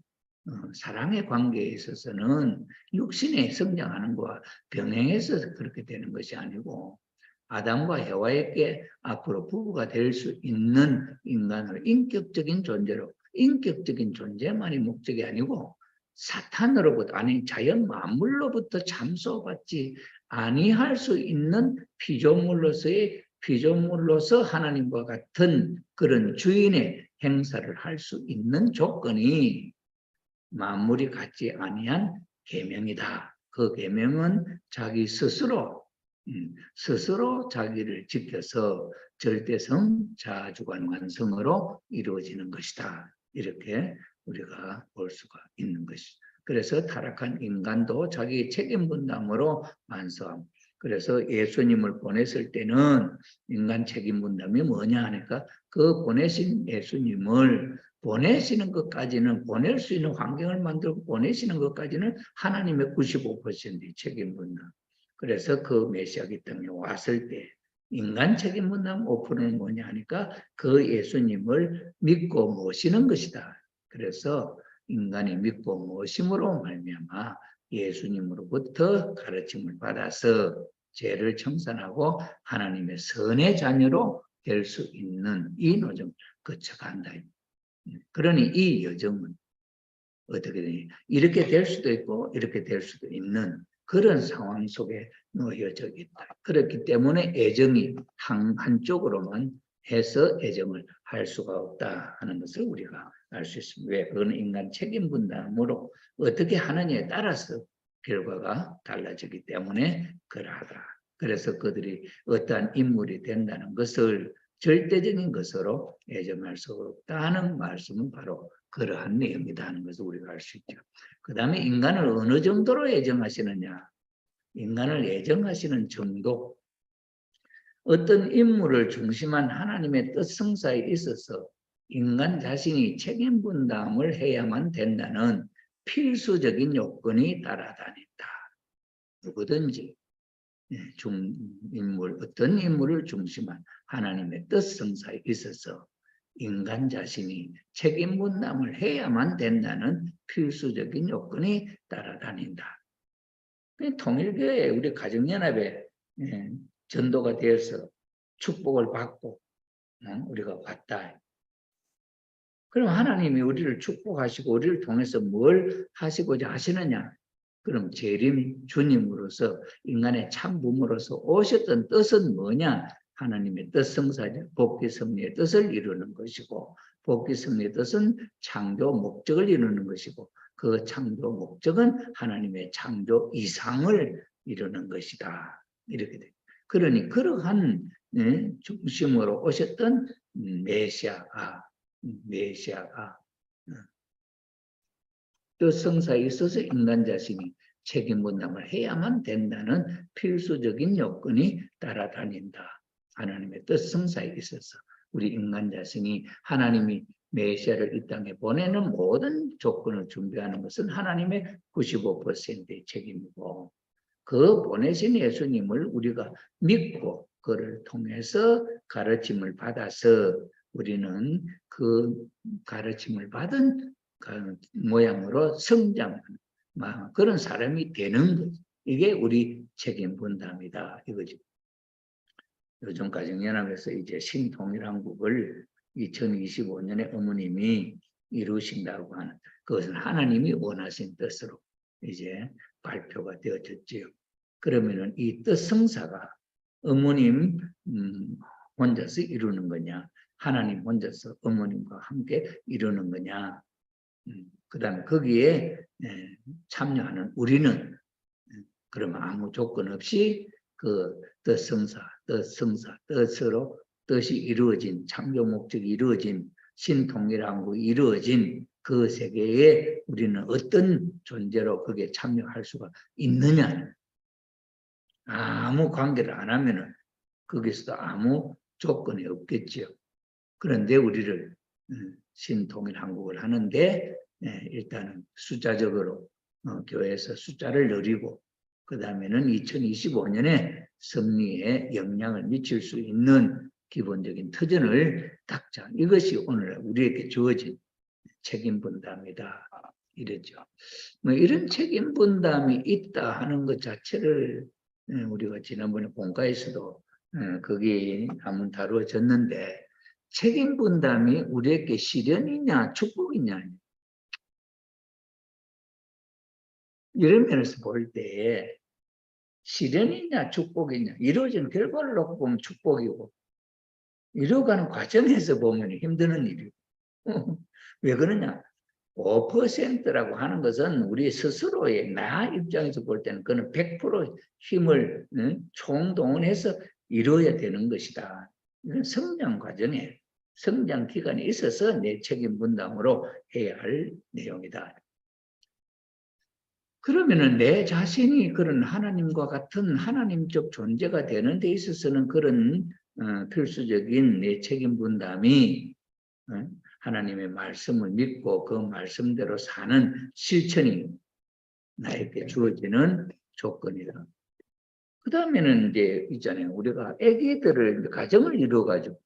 사랑의 관계에 있어서는 육신의 성장하는 것과 병행해서 그렇게 되는 것이 아니고 아담과 해와에게 앞으로 부부가 될 수 있는 인간을 인격적인 존재로, 인격적인 존재만이 목적이 아니고 사탄으로부터 아니 자연 만물로부터 참소받지 아니할 수 있는 피조물로서 하나님과 같은 그런 주인의 행사를 할 수 있는 조건이 만물이 갖지 아니한 계명이다. 그 계명은 자기 스스로 자기를 지켜서 절대성 자주관 완성으로 이루어지는 것이다. 이렇게 우리가 볼 수가 있는 것이죠. 그래서 타락한 인간도 자기 책임 분담으로 완성. 그래서 예수님을 보냈을 때는 인간 책임 분담이 뭐냐 하니까 그 보내신 예수님을 보내시는 것까지는 보낼 수 있는 환경을 만들고 보내시는 것까지는 하나님의 95%의 책임 분담. 그래서 그 메시아기 땅에 왔을 때 인간 책임 분담 5%는 뭐냐 하니까 그 예수님을 믿고 모시는 것이다. 그래서 인간이 믿고 모심으로 말미암아 예수님으로부터 가르침을 받아서 죄를 청산하고 하나님의 선의 자녀로 될 수 있는 이 노정을 거쳐간다. 그러니 이 여정은 어떻게 되냐. 이렇게 될 수도 있고 이렇게 될 수도 있는 그런 상황 속에 놓여져 있다. 그렇기 때문에 애정이 한쪽으로만 해서 애정을 할 수가 없다 하는 것을 우리가 알 수 있습니다. 왜? 그거는 인간 책임 분담으로 어떻게 하느냐에 따라서 결과가 달라지기 때문에 그러하다. 그래서 그들이 어떠한 인물이 된다는 것을 절대적인 것으로 애정할 수 없다는 말씀은 바로 그러한 내용이다 하는 것을 우리가 알 수 있죠. 그 다음에 인간을 어느 정도로 애정하시느냐. 인간을 애정하시는 정도. 어떤 인물을 중심한 하나님의 뜻 성사에 있어서 인간 자신이 책임 분담을 해야만 된다는 필수적인 요건이 따라다닌다. 누구든지 어떤 인물을 중심한 하나님의 뜻 성사에 있어서 인간 자신이 책임 분담을 해야만 된다는 필수적인 요건이 따라다닌다. 통일교회 우리 가정연합에 전도가 되어서 축복을 받고 우리가 왔다. 그럼 하나님이 우리를 축복하시고 우리를 통해서 뭘 하시고자 하시느냐? 그럼 재림 주님으로서 인간의 참부모로서 오셨던 뜻은 뭐냐? 하나님의 뜻 성사죠. 복귀 섭리의 뜻을 이루는 것이고 복귀 섭리의 뜻은 창조 목적을 이루는 것이고 그 창조 목적은 하나님의 창조 이상을 이루는 것이다. 이렇게 돼요. 그러니 그러한 중심으로 오셨던 메시아가 뜻 성사에 있어서 인간 자신이 책임 분담을 해야만 된다는 필수적인 요건이 따라다닌다. 하나님의 뜻 성사에 있어서 우리 인간 자신이 하나님이 메시아를 이 땅에 보내는 모든 조건을 준비하는 것은 하나님의 95%의 책임이고 그 보내신 예수님을 우리가 믿고 그를 통해서 가르침을 받아서 우리는 그 가르침을 받은 모양으로 성장하는 그런 사람이 되는 거죠. 이게 우리 책임 분담이다 이거죠. 요즘 가정연합에서 이제 신통일한국을 2025년에 어머님이 이루신다고 하는 그것은 하나님이 원하신 뜻으로 이제 발표가 되어졌지요. 그러면은 이 뜻 성사가 어머님 혼자서 이루는 거냐, 하나님 혼자서 어머님과 함께 이루는 거냐. 그 다음에 거기에 참여하는 우리는 그러면 아무 조건 없이 그 뜻성사, 뜻으로 뜻이 이루어진 창조 목적이 이루어진 신통일한국이 이루어진 그 세계에 우리는 어떤 존재로 거기에 참여할 수가 있느냐. 아무 관계를 안 하면은 거기서도 아무 조건이 없겠지요. 그런데 우리를 신통일한국을 하는데 일단은 숫자적으로 교회에서 숫자를 늘리고 그 다음에는 2025년에 승리에 영향을 미칠 수 있는 기본적인 터전을 닦자. 이것이 오늘 우리에게 주어진 책임 분담이다. 이랬죠. 이런 책임 분담이 있다 하는 것 자체를 우리가 지난번에 본가에서도 거기 한번 다루어졌는데 책임 분담이 우리에게 시련이냐 축복이냐 이런 면에서 볼 때 시련이냐 축복이냐 이루어지는 결과를 놓고 보면 축복이고 이루어가는 과정에서 보면 힘드는 일이고 왜 그러냐 5%라고 하는 것은 우리 스스로의 나 입장에서 볼 때는 그는 100% 힘을 총동원해서 이루어야 되는 것이다. 이건 성장 과정에 성장 기간에 있어서 내 책임 분담으로 해야 할 내용이다. 그러면은 내 자신이 그런 하나님과 같은 하나님적 존재가 되는 데 있어서는 그런 필수적인 내 책임 분담이 하나님의 말씀을 믿고 그 말씀대로 사는 실천이 나에게 주어지는 조건이다. 그 다음에는 이제 있잖아요. 우리가 아기들을 가정을 이루어가지고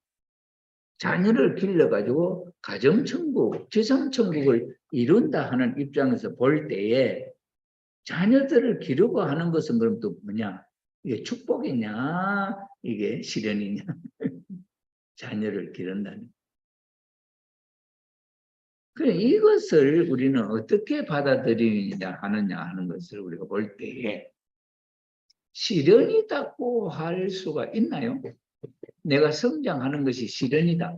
자녀를 길러가지고 가정천국, 지상천국을 이룬다 하는 입장에서 볼 때에 자녀들을 기르고 하는 것은 그럼 또 뭐냐? 이게 축복이냐? 이게 시련이냐? 자녀를 기른다는. 그래, 이것을 우리는 어떻게 받아들이느냐 하느냐 하는 것을 우리가 볼 때에 시련이다고 할 수가 있나요? 내가 성장하는 것이 시련이다.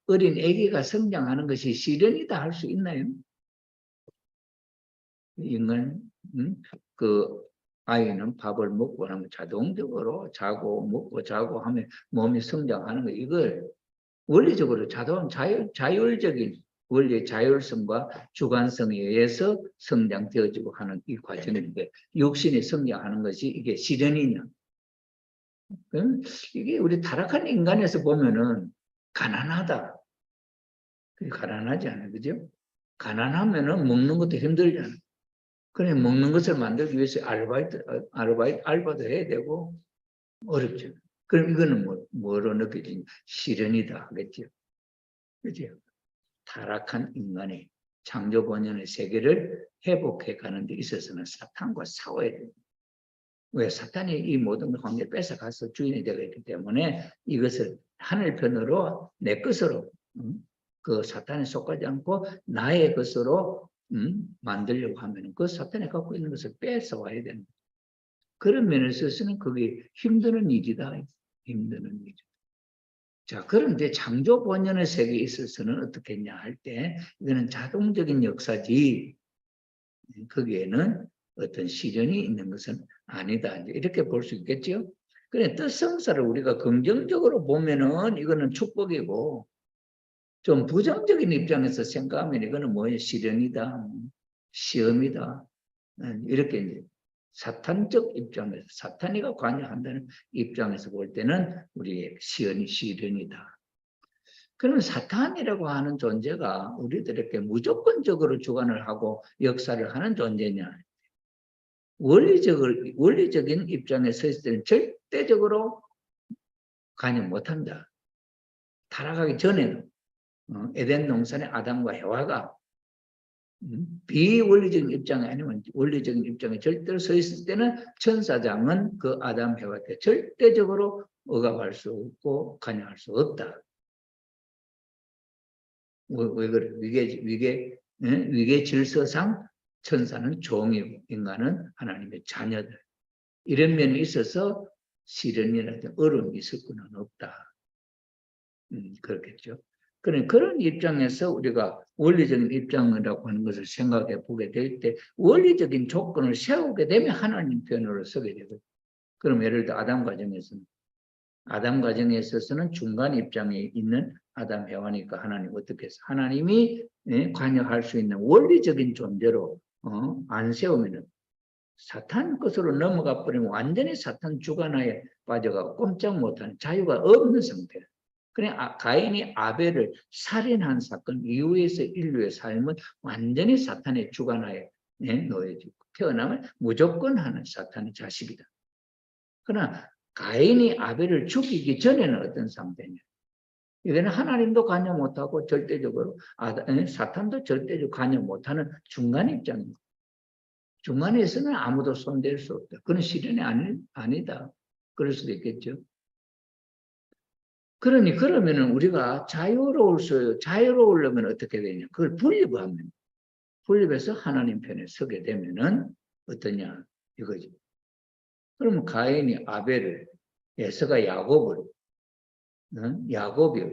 어린 아기가 성장하는 것이 시련이다 할 수 있나요? 인간, 그 아이는 밥을 먹고 나면 자동적으로 자고 먹고 자고 하면 몸이 성장하는 거 이걸 원리적으로 자율적인 원리의 자율성과 주관성에 의해서 성장되어지고 하는 이 과정인데 육신이 성장하는 것이 이게 시련이냐? 이게 우리 타락한 인간에서 보면은 가난하다. 가난하지 않아요, 그죠? 가난하면은 먹는 것도 힘들잖아. 그래 먹는 것을 만들기 위해서 알바도 해야 되고 어렵죠. 그럼 이거는 뭐로 느껴지냐? 시련이다 하겠죠. 그죠? 타락한 인간의 창조 본연의 세계를 회복해 가는 데 있어서는 사탄과 싸워야 돼요. 왜? 사탄이 이 모든 관계를 뺏어가서 주인이 되어 있기 때문에 이것을 하늘편으로 내 것으로 그 사탄에 속하지 않고 나의 것으로 만들려고 하면 그 사탄이 갖고 있는 것을 뺏어와야 되는 그런 면에서 있어서는 그게 힘드는 일이다. 힘드는 일. 자, 그런데 창조 본연의 세계에 있어서는 어떻게 했냐 할 때 이거는 자동적인 역사지 거기에는 어떤 시련이 있는 것은 아니다. 이렇게 볼 수 있겠죠. 그래 뜻성사를 우리가 긍정적으로 보면은 이거는 축복이고 좀 부정적인 입장에서 생각하면 이거는 뭐예요? 시련이다, 시험이다. 이렇게 이제 사탄적 입장에서 사탄이가 관여한다는 입장에서 볼 때는 우리의 시련이다. 그러면 사탄이라고 하는 존재가 우리들에게 무조건적으로 주관을 하고 역사를 하는 존재냐? 원리적인 입장에 서 있을 때는 절대적으로 관여 못한다. 타락하기 전에는 에덴 동산의 아담과 해와가 비원리적인 입장이 아니면 원리적인 입장에 절대로 서 있을 때는 천사장은 그 아담 해와한테 절대적으로 억압할 수 없고 관여할 수 없다. 왜 그래? 위계 질서상 천사는 종이고 인간은 하나님의 자녀들. 이런 면에 있어서 시련이라든 어려움이 있을 수는 없다. 그렇겠죠. 그런 입장에서 우리가 원리적인 입장이라고 하는 것을 생각해 보게 될 때 원리적인 조건을 세우게 되면 하나님 편으로 서게 되거든요. 그럼 예를 들어 아담 과정에 있어서는 중간 입장에 있는 아담 해와니까 하나님 어떻게 해서 하나님이 관여할 수 있는 원리적인 존재로 안 세우면은 사탄 것으로 넘어가 버리면 완전히 사탄 주관하에 빠져가고 꼼짝 못하는 자유가 없는 상태예요. 그래 가인이 아벨을 살인한 사건 이후에서 인류의 삶은 완전히 사탄의 주관하에 놓여지고 태어나면 무조건 하는 사탄의 자식이다. 그러나 가인이 아벨을 죽이기 전에는 어떤 상태냐? 이거는 하나님도 관여 못하고 절대적으로 사탄도 절대적으로 관여 못하는 중간 입장입니다. 중간에서는 아무도 손댈 수 없다. 그건 시련이 아니다. 그럴 수도 있겠죠. 그러면은 우리가 자유로우려면 어떻게 되냐? 그걸 분립해서 하나님 편에 서게 되면은 어떠냐? 이거지. 그러면 가인이 아벨을, 에서가 야곱을,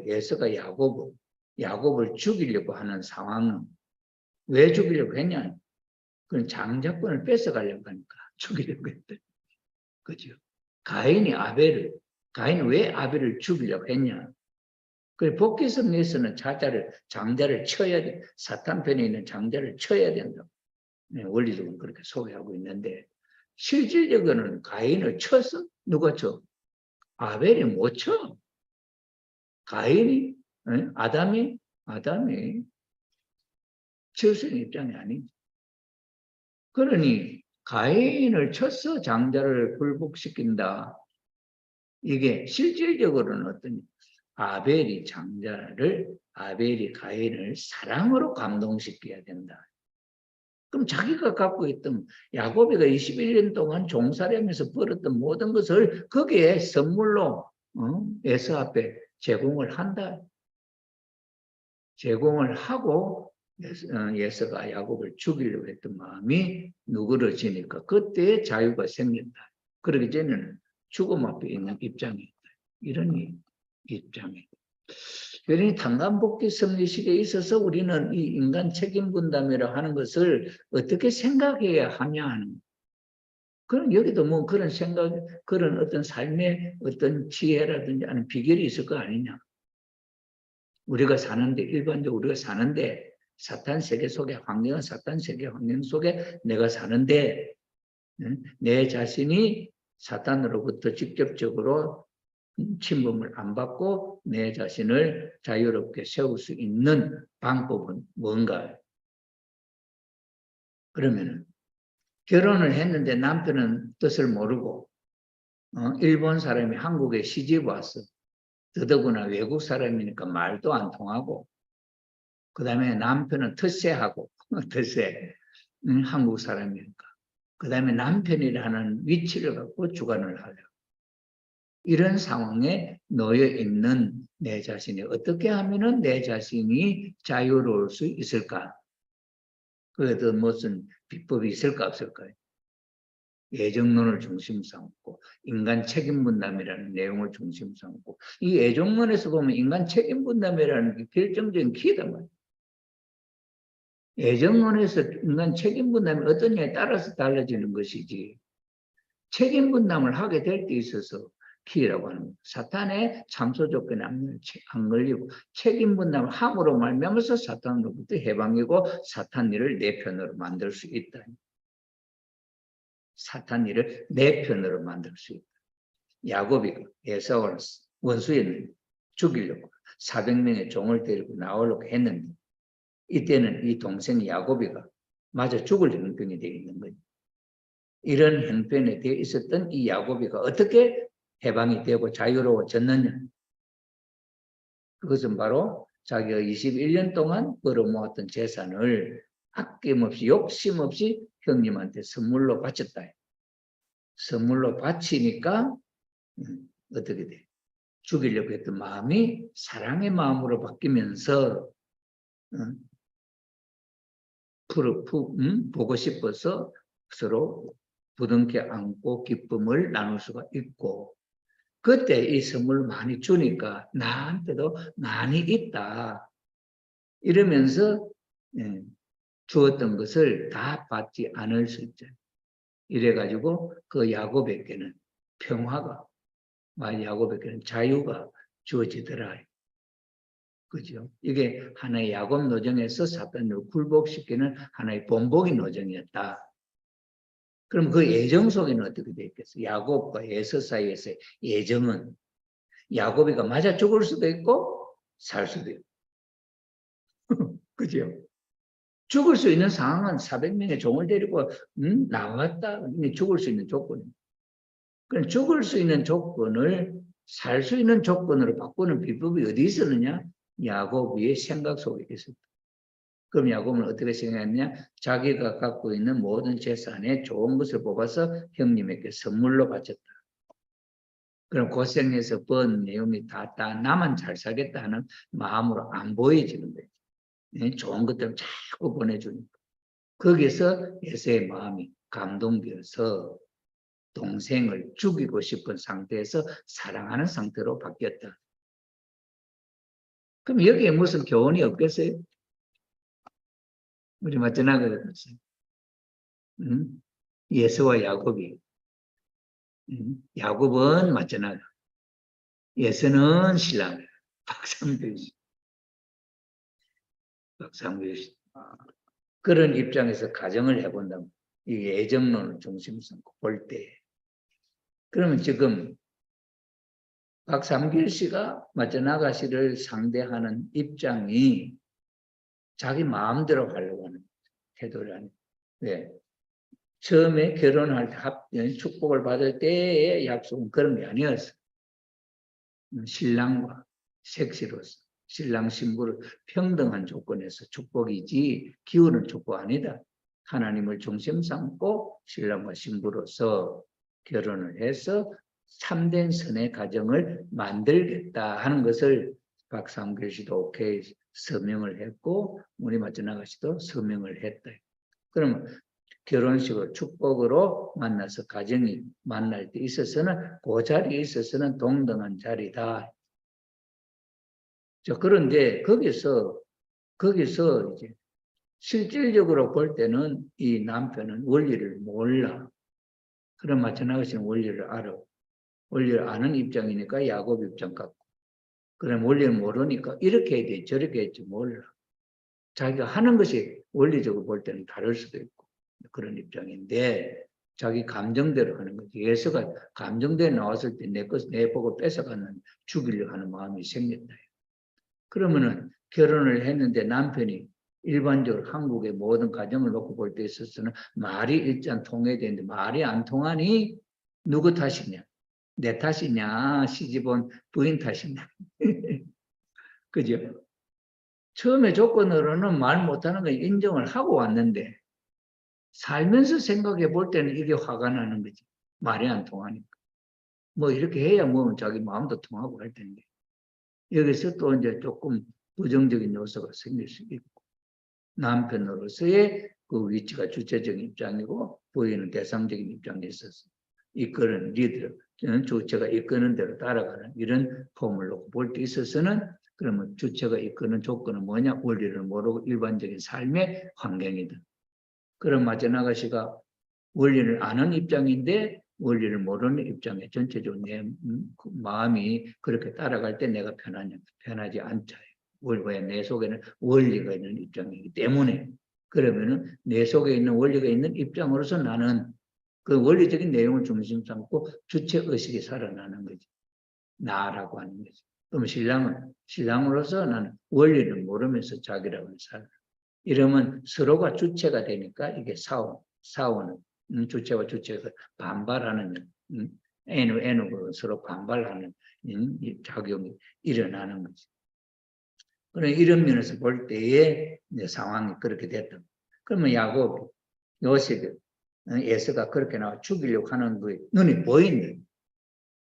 에서가 야곱을 죽이려고 하는 상황은 왜 죽이려고 했냐? 그건 장자권을 뺏어가려고 하니까 죽이려고 했대. 그죠? 가인이 왜 아벨을 죽이려고 했냐? 그 복귀성에서는 장자를 쳐야 돼. 사탄 편에 있는 장자를 쳐야 된다. 원리적으로 그렇게 소개하고 있는데 실질적으로는 가인을 쳐서 누가 쳐? 아벨이 못 쳐. 가인이 아담이 칠 수 있는 입장이 아니지. 그러니 가인을 쳐서 장자를 굴복시킨다. 이게 실질적으로는 어떤 아벨이 가인을 사랑으로 감동시켜야 된다. 그럼 자기가 갖고 있던 야곱이가 21년 동안 종살이하면서 벌었던 모든 것을 거기에 선물로 에서 앞에 제공을 한다. 제공을 하고 예서가 야곱을 죽이려고 했던 마음이 누그러지니까 그때 자유가 생긴다. 그러기 전에는 죽음 앞에 있는 입장이다. 이런 입장이다. 그러니 tan간복귀 성리식에 있어서 우리는 이 인간 책임 분담이라고 하는 것을 어떻게 생각해야 하냐 하는. 그럼 여기도 뭐 그런 생각, 그런 어떤 삶의 어떤 지혜라든지 아니면 비결이 있을 거 아니냐. 우리가 사는데, 일반적으로 우리가 사는데, 사탄 세계 속에, 환경은 사탄 세계 환경 속에 내가 사는데, 내 자신이 사탄으로부터 직접적으로 침범을 안 받고 내 자신을 자유롭게 세울 수 있는 방법은 뭔가? 그러면은, 결혼을 했는데 남편은 뜻을 모르고, 일본 사람이 한국에 시집 왔어. 더더구나 외국 사람이니까 말도 안 통하고, 그 다음에 남편은 텃세하고, 텃세, 한국 사람이니까. 그 다음에 남편이라는 위치를 갖고 주관을 하려. 이런 상황에 놓여 있는 내 자신이 어떻게 하면은 내 자신이 자유로울 수 있을까? 그래도 무슨 비법이 있을까 없을까요? 애정론을 중심 삼고 인간 책임 분담이라는 내용을 중심 삼고 이 애정론에서 보면 인간 책임 분담이라는 게 결정적인 키단 말이에요. 애정론에서 인간 책임 분담이 어떠냐에 따라서 달라지는 것이지 책임 분담을 하게 될 때 있어서 키라고 하는 거예요. 사탄의 참소 조건에 안 걸리고 책임 분담을 함으로 말미암아서 사탄으로부터 해방이고 사탄 일을 내 편으로 만들 수 있다. 사탄 일을 내 편으로 만들 수 있다. 야곱이 에사오를 원수였는데 죽이려고 400명의 종을 데리고 나오려고 했는데 이때는 이 동생 야곱이가 맞아 죽을 형편이 되어 있는 거예요. 이런 형편에 되어 있었던 이 야곱이가 어떻게 해방이 되고 자유로워졌느냐. 그것은 바로 자기가 21년 동안 벌어모았던 재산을 아낌없이 욕심 없이 형님한테 선물로 바쳤다. 선물로 바치니까 어떻게 돼? 죽이려고 했던 마음이 사랑의 마음으로 바뀌면서 보고 싶어서 서로 부둥켜 안고 기쁨을 나눌 수가 있고 그때 이 선물을 많이 주니까 나한테도 많이 있다. 이러면서 주었던 것을 다 받지 않을 수 있죠. 이래가지고 그 야곱에게는 평화가, 야곱에게는 자유가 주어지더라. 그죠? 이게 하나의 야곱 노정에서 사탄을 굴복시키는 하나의 본보기 노정이었다. 그럼 그 예정 속에는 어떻게 되겠어요? 야곱과 에서 사이에서의 예정은 야곱이가 맞아 죽을 수도 있고 살 수도 있고. 그죠? 죽을 수 있는 상황은 400명의 종을 데리고 나왔다. 죽을 수 있는 조건입니다. 그럼 죽을 수 있는 조건을 살 수 있는 조건으로 바꾸는 비법이 어디 있었느냐? 야곱의 생각 속에 있었다. 그럼 야곱은 어떻게 생각했냐? 자기가 갖고 있는 모든 재산에 좋은 것을 뽑아서 형님에게 선물로 바쳤다. 그럼 고생해서 번 내용이 다 나만 잘 살겠다 하는 마음으로 안 보여지는 거예요. 좋은 것들을 자꾸 보내주니까. 거기서 에서의 마음이 감동되어서 동생을 죽이고 싶은 상태에서 사랑하는 상태로 바뀌었다. 그럼 여기에 무슨 교훈이 없겠어요? 우리 마찬가지로 그랬어요. 예서와 야곱이 야곱은 마찬가지 예서는 신랑 박상규씨 그런 입장에서 가정을 해본다면 이 애정론을 중심 삼고 볼 때 그러면 지금 박삼길 씨가 마츠나가 씨를 상대하는 입장이 자기 마음대로 하려고 하는 태도를 하는 왜? 처음에 결혼할 때 축복을 받을 때의 약속은 그런 게 아니었어. 신랑과 색시로서 신랑 신부를 평등한 조건에서 축복이지 기우는 축복 아니다. 하나님을 중심 삼고 신랑과 신부로서 결혼을 해서 참된 선의 가정을 만들겠다 하는 것을 박삼길 씨도 오케이 서명을 했고 우리 마지나가시도 서명을 했다. 그러면 결혼식을 축복으로 만나서 가정이 만날 때 있어서는 그 자리에 있어서는 동등한 자리다. 자, 그런데 거기서 이제 실질적으로 볼 때는 이 남편은 원리를 몰라. 그럼 마찬가지는 원리를 알아. 원리를 아는 입장이니까 야곱 입장 같고. 그럼 원리를 모르니까 이렇게 해야 돼, 저렇게 해야지 몰라. 자기가 하는 것이 원리적으로 볼 때는 다를 수도 있고 그런 입장인데 자기 감정대로 하는 거지. 예수가 감정대로 나왔을 때 내 보고 뺏어가는 죽이려고 하는 마음이 생겼다. 그러면은 결혼을 했는데 남편이 일반적으로 한국의 모든 가정을 놓고 볼 때 있어서는 말이 일단 통해야 되는데 말이 안 통하니 누구 탓이냐? 내 탓이냐? 시집온 부인 탓이냐? 그죠? 처음에 조건으로는 말 못하는 걸 인정을 하고 왔는데 살면서 생각해 볼 때는 이게 화가 나는 거지. 말이 안 통하니까. 뭐 이렇게 해야 뭐 자기 마음도 통하고 할 텐데. 여기서 또 이제 조금 부정적인 요소가 생길 수 있고 남편으로서의 그 위치가 주체적인 입장이고 부인은 대상적인 입장에 있어서 이끄는 리더, 주체가 이끄는 대로 따라가는 이런 폼을 놓고 볼 때 있어서는 그러면 주체가 이끄는 조건은 뭐냐? 원리를 모르고 일반적인 삶의 환경이다. 그럼 마지나가시가 원리를 아는 입장인데 원리를 모르는 입장에 전체적으로 내 마음이 그렇게 따라갈 때 내가 편하냐? 편하지 않다. 왜? 내 속에는 원리가 있는 입장이기 때문에 그러면은 내 속에 있는 원리가 있는 입장으로서 나는 그 원리적인 내용을 중심 삼고 주체의식이 살아나는 거지. 나라고 하는 거지. 그럼 신랑으로서 나는 원리를 모르면서 자기라고 살아. 이러면 서로가 주체가 되니까 이게 싸우는 주체와 주체가 반발하는 N으로 서로 반발하는 작용이 일어나는 거지. 그런 이런 면에서 볼 때의 상황이 그렇게 됐다. 그러면 야곱, 요셉, 에서가 그렇게 나와 죽이려고 하는 거 눈이 보인다.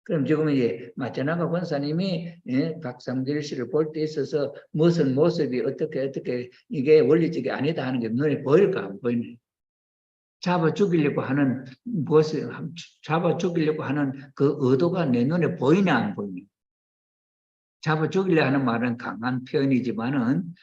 그럼 지금 이제 마차나가 권사님이 박삼길 씨를 볼 때 있어서 무슨 모습이 어떻게 이게 원리적이 아니다 하는 게 눈에 보일까 안 보이네. 잡아 죽이려고 하는 무엇을 잡아 죽이려고 하는 그 의도가 내 눈에 보이냐 안 보이냐. 잡아 죽이려 하는 말은 강한 표현이지만은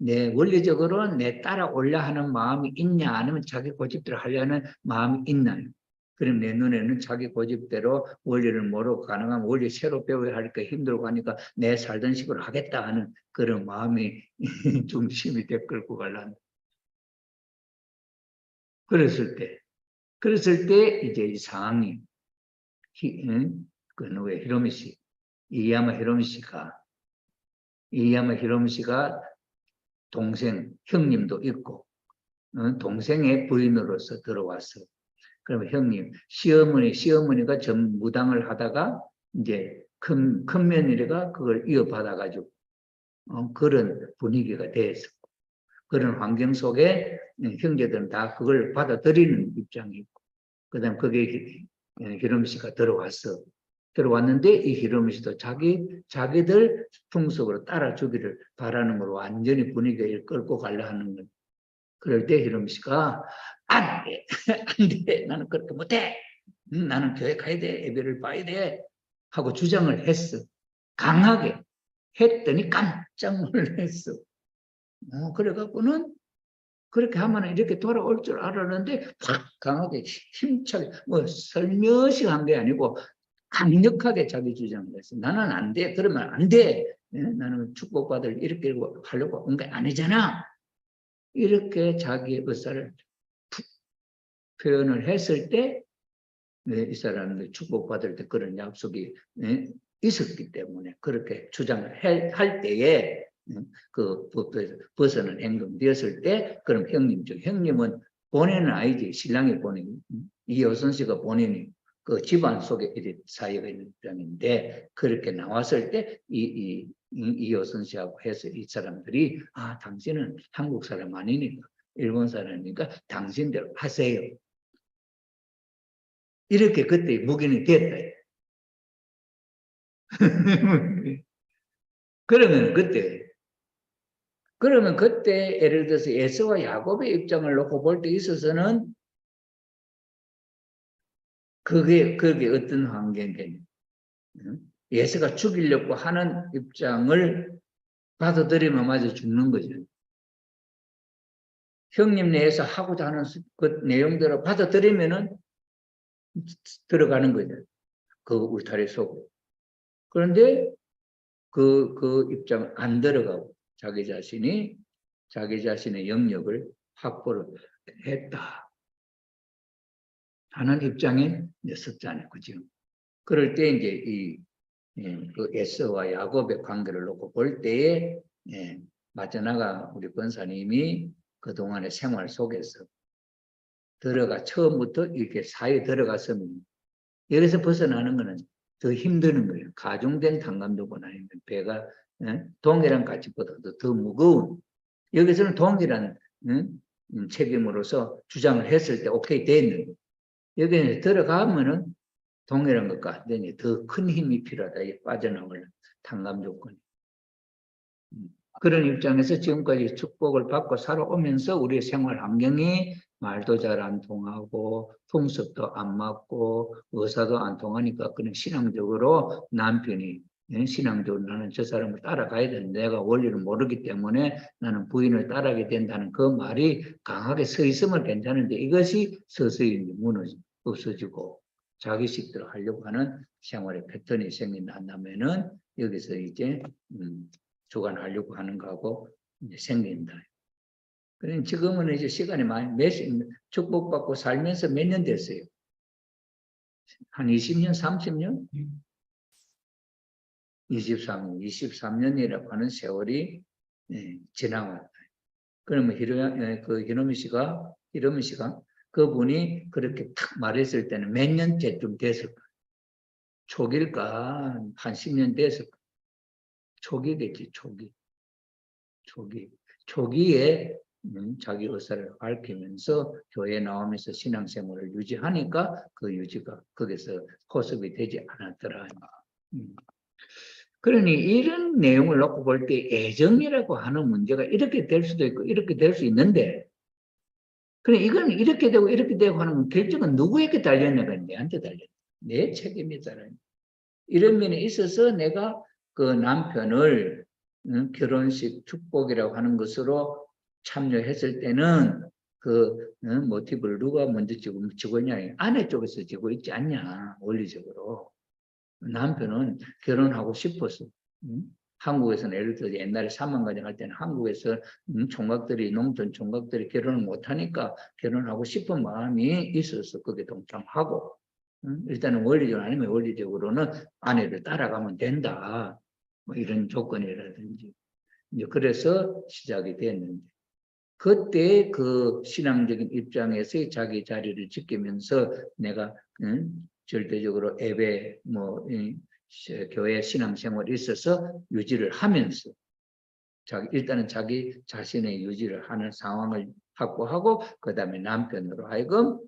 내 원리적으로 내 따라올려 하는 마음이 있냐 아니면 자기 고집대로 하려는 마음이 있나요? 그럼 내 눈에는 자기 고집대로 원리를 모르고 가능하면 원리 새로 배워야 하니까 힘들고 하니까 내 살던 식으로 하겠다 하는 그런 마음이 중심이 돼 끌고 가려는. 그랬을 때 이제 이 상황이 그 누구의 히로미 씨, 이야마 히로미 씨가 동생, 형님도 있고 동생의 부인으로서 들어왔어. 그러면 형님, 시어머니가 전 무당을 하다가 이제 큰 며느리가 그걸 이어받아가지고 그런 분위기가 됐었고 그런 환경 속에 형제들은 다 그걸 받아들이는 입장이 있고 그다음 거기에 히로미 씨가 들어왔는데 이 히로미 씨도 자기들 풍속으로 따라주기를 바라는 걸로 완전히 분위기를 끌고 가려 하는 거예요. 그럴 때 히로미 씨가 안 돼, 안 돼, 나는 그렇게 못해. 나는 교회 가야 돼, 예배를 봐야 돼 하고 주장을 했어. 강하게 했더니 깜짝 놀랐어. 그래갖고는 그렇게 하면 이렇게 돌아올 줄 알았는데 확 강하게 힘차게 뭐 설며시 한 게 아니고 강력하게 자기 주장을 했어. 나는 안 돼. 그러면 안 돼. 나는 축복받을 이렇게 하려고 온 게 아니잖아. 이렇게 자기의 의사를 표현을 했을 때 이 사람이 축복받을 때 그런 약속이 있었기 때문에 그렇게 주장을 할 때에 그 법에서 벗어난 행동되었을 때 그럼 형님은 본인은 아니지 신랑이 본인 이여선 씨가 본인이 그 집안 속에 사이가 있는 입장인데 그렇게 나왔을 때 이여선 씨하고 해서 이 사람들이 당신은 한국 사람 아니니까 일본 사람이니까 당신대로 하세요. 이렇게 그때 묵인이 됐다. 그러면 그때 그러면 그때 예를 들어서 에서와 야곱의 입장을 놓고 볼 때 있어서는 그게 어떤 환경이겠냐. 예서가 죽이려고 하는 입장을 받아들이면 맞아 죽는 거죠. 형님 내에서 하고자 하는 그 내용대로 받아들이면은 들어가는 거죠. 그 울타리 속으로. 그런데 그 입장 안 들어가고 자기 자신의 영역을 확보를 했다 하는 입장에 섰잖아요. 지금. 그럴 때 이제 그 에서와 야곱의 관계를 놓고 볼 때에 마저나가 우리 권사님이 그동안의 생활 속에서 처음부터 이렇게 사회에 들어갔으면 여기서 벗어나는 것은 더 힘드는 거예요. 가중된 단감도가 아니면 배가 동해랑 같이보다도 더 무거운, 여기서는 동해란 책임으로서 주장을 했을 때 오케이 됐는데 여기에 들어가면은 동해란 것과 안 되니 더 큰 힘이 필요하다. 빠져나올 단감 조건이. 그런 입장에서 지금까지 축복을 받고 살아오면서 우리의 생활 환경이 말도 잘 안 통하고 풍습도 안 맞고 의사도 안 통하니까 그냥 신앙적으로 남편이 신앙적으로 나는 저 사람을 따라가야 되는데 내가 원리를 모르기 때문에 나는 부인을 따라가게 된다는 그 말이 강하게 서 있으면 괜찮은데 이것이 서서히 없어지고 자기식대로 하려고 하는 생활의 패턴이 생긴다면은 여기서 이제 주관하려고 하는 거하고 이제 생긴다. 그러니 지금은 이제 시간이 많이 축복받고 살면서 몇 년 됐어요? 한 20년, 30년? 23년, 23년이라고 하는 세월이 지나왔다. 그러면 히로미 씨가 그분이 그렇게 탁 말했을 때는 몇 년째쯤 됐을까? 초기일까? 한 10년 됐을까? 초기겠지, 초기에 자기 의사를 밝히면서 교회에 나오면서 신앙생활을 유지하니까 그 유지가 거기서 포섭이 되지 않았더라. 그러니 이런 내용을 놓고 볼 때 애정이라고 하는 문제가 이렇게 될 수도 있고 이렇게 될 수 있는데, 그래 이건 이렇게 되고 이렇게 되고 하는 결정은 누구에게 달렸냐가 내한테 달렸다. 내 책임이잖아. 이런 면에 있어서 내가 그 남편을 결혼식 축복이라고 하는 것으로 참여했을 때는 그 모티브를 누가 먼저 지고 있냐, 아내 쪽에서 지고 있지 않냐. 원리적으로 남편은 결혼하고 싶었어. 한국에서는 예를 들어 옛날에 사망가정 할 때는 한국에서 농촌 총각들이 결혼을 못하니까 결혼하고 싶은 마음이 있어서 거기에 동참하고, 일단은 원리적으로 아니면 원리적으로는 아내를 따라가면 된다. 뭐 이런 조건이라든지. 이제 그래서 시작이 됐는데, 그때 그 신앙적인 입장에서 자기 자리를 지키면서 내가 절대적으로 예배, 교회 신앙생활이 있어서 유지를 하면서 일단은 자기 자신의 유지를 하는 상황을 확보하고 그 다음에 남편으로 하여금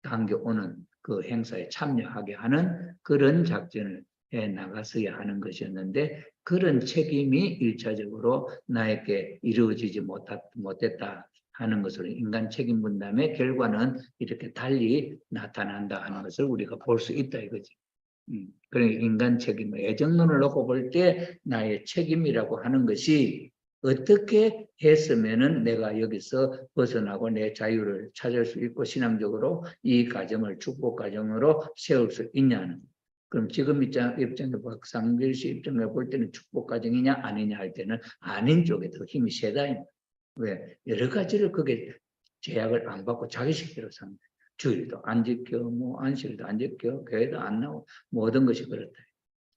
당겨오는 그 행사에 참여하게 하는 그런 작전을 해 나갔어야 하는 것이었는데, 그런 책임이 일차적으로 나에게 이루어지지 못했다 하는 것으로 인간 책임 분담의 결과는 이렇게 달리 나타난다 하는 것을 우리가 볼 수 있다 이거지. 그러니까 인간 책임, 애정론을 놓고 볼 때 나의 책임이라고 하는 것이 어떻게 했으면은 내가 여기서 벗어나고 내 자유를 찾을 수 있고 신앙적으로 이 가정을 축복 가정으로 세울 수 있냐는. 그럼 지금 입장에 박상길 씨 입장에 볼 때는 축복 가정이냐 아니냐 할 때는 아닌 쪽에 더 힘이 세다. 왜? 여러 가지를 그게 제약을 안 받고 자기 식대로 삽니다. 주일도 안 지켜, 안식일도 안 지켜, 교회도 안 나오고 모든 것이 그렇다.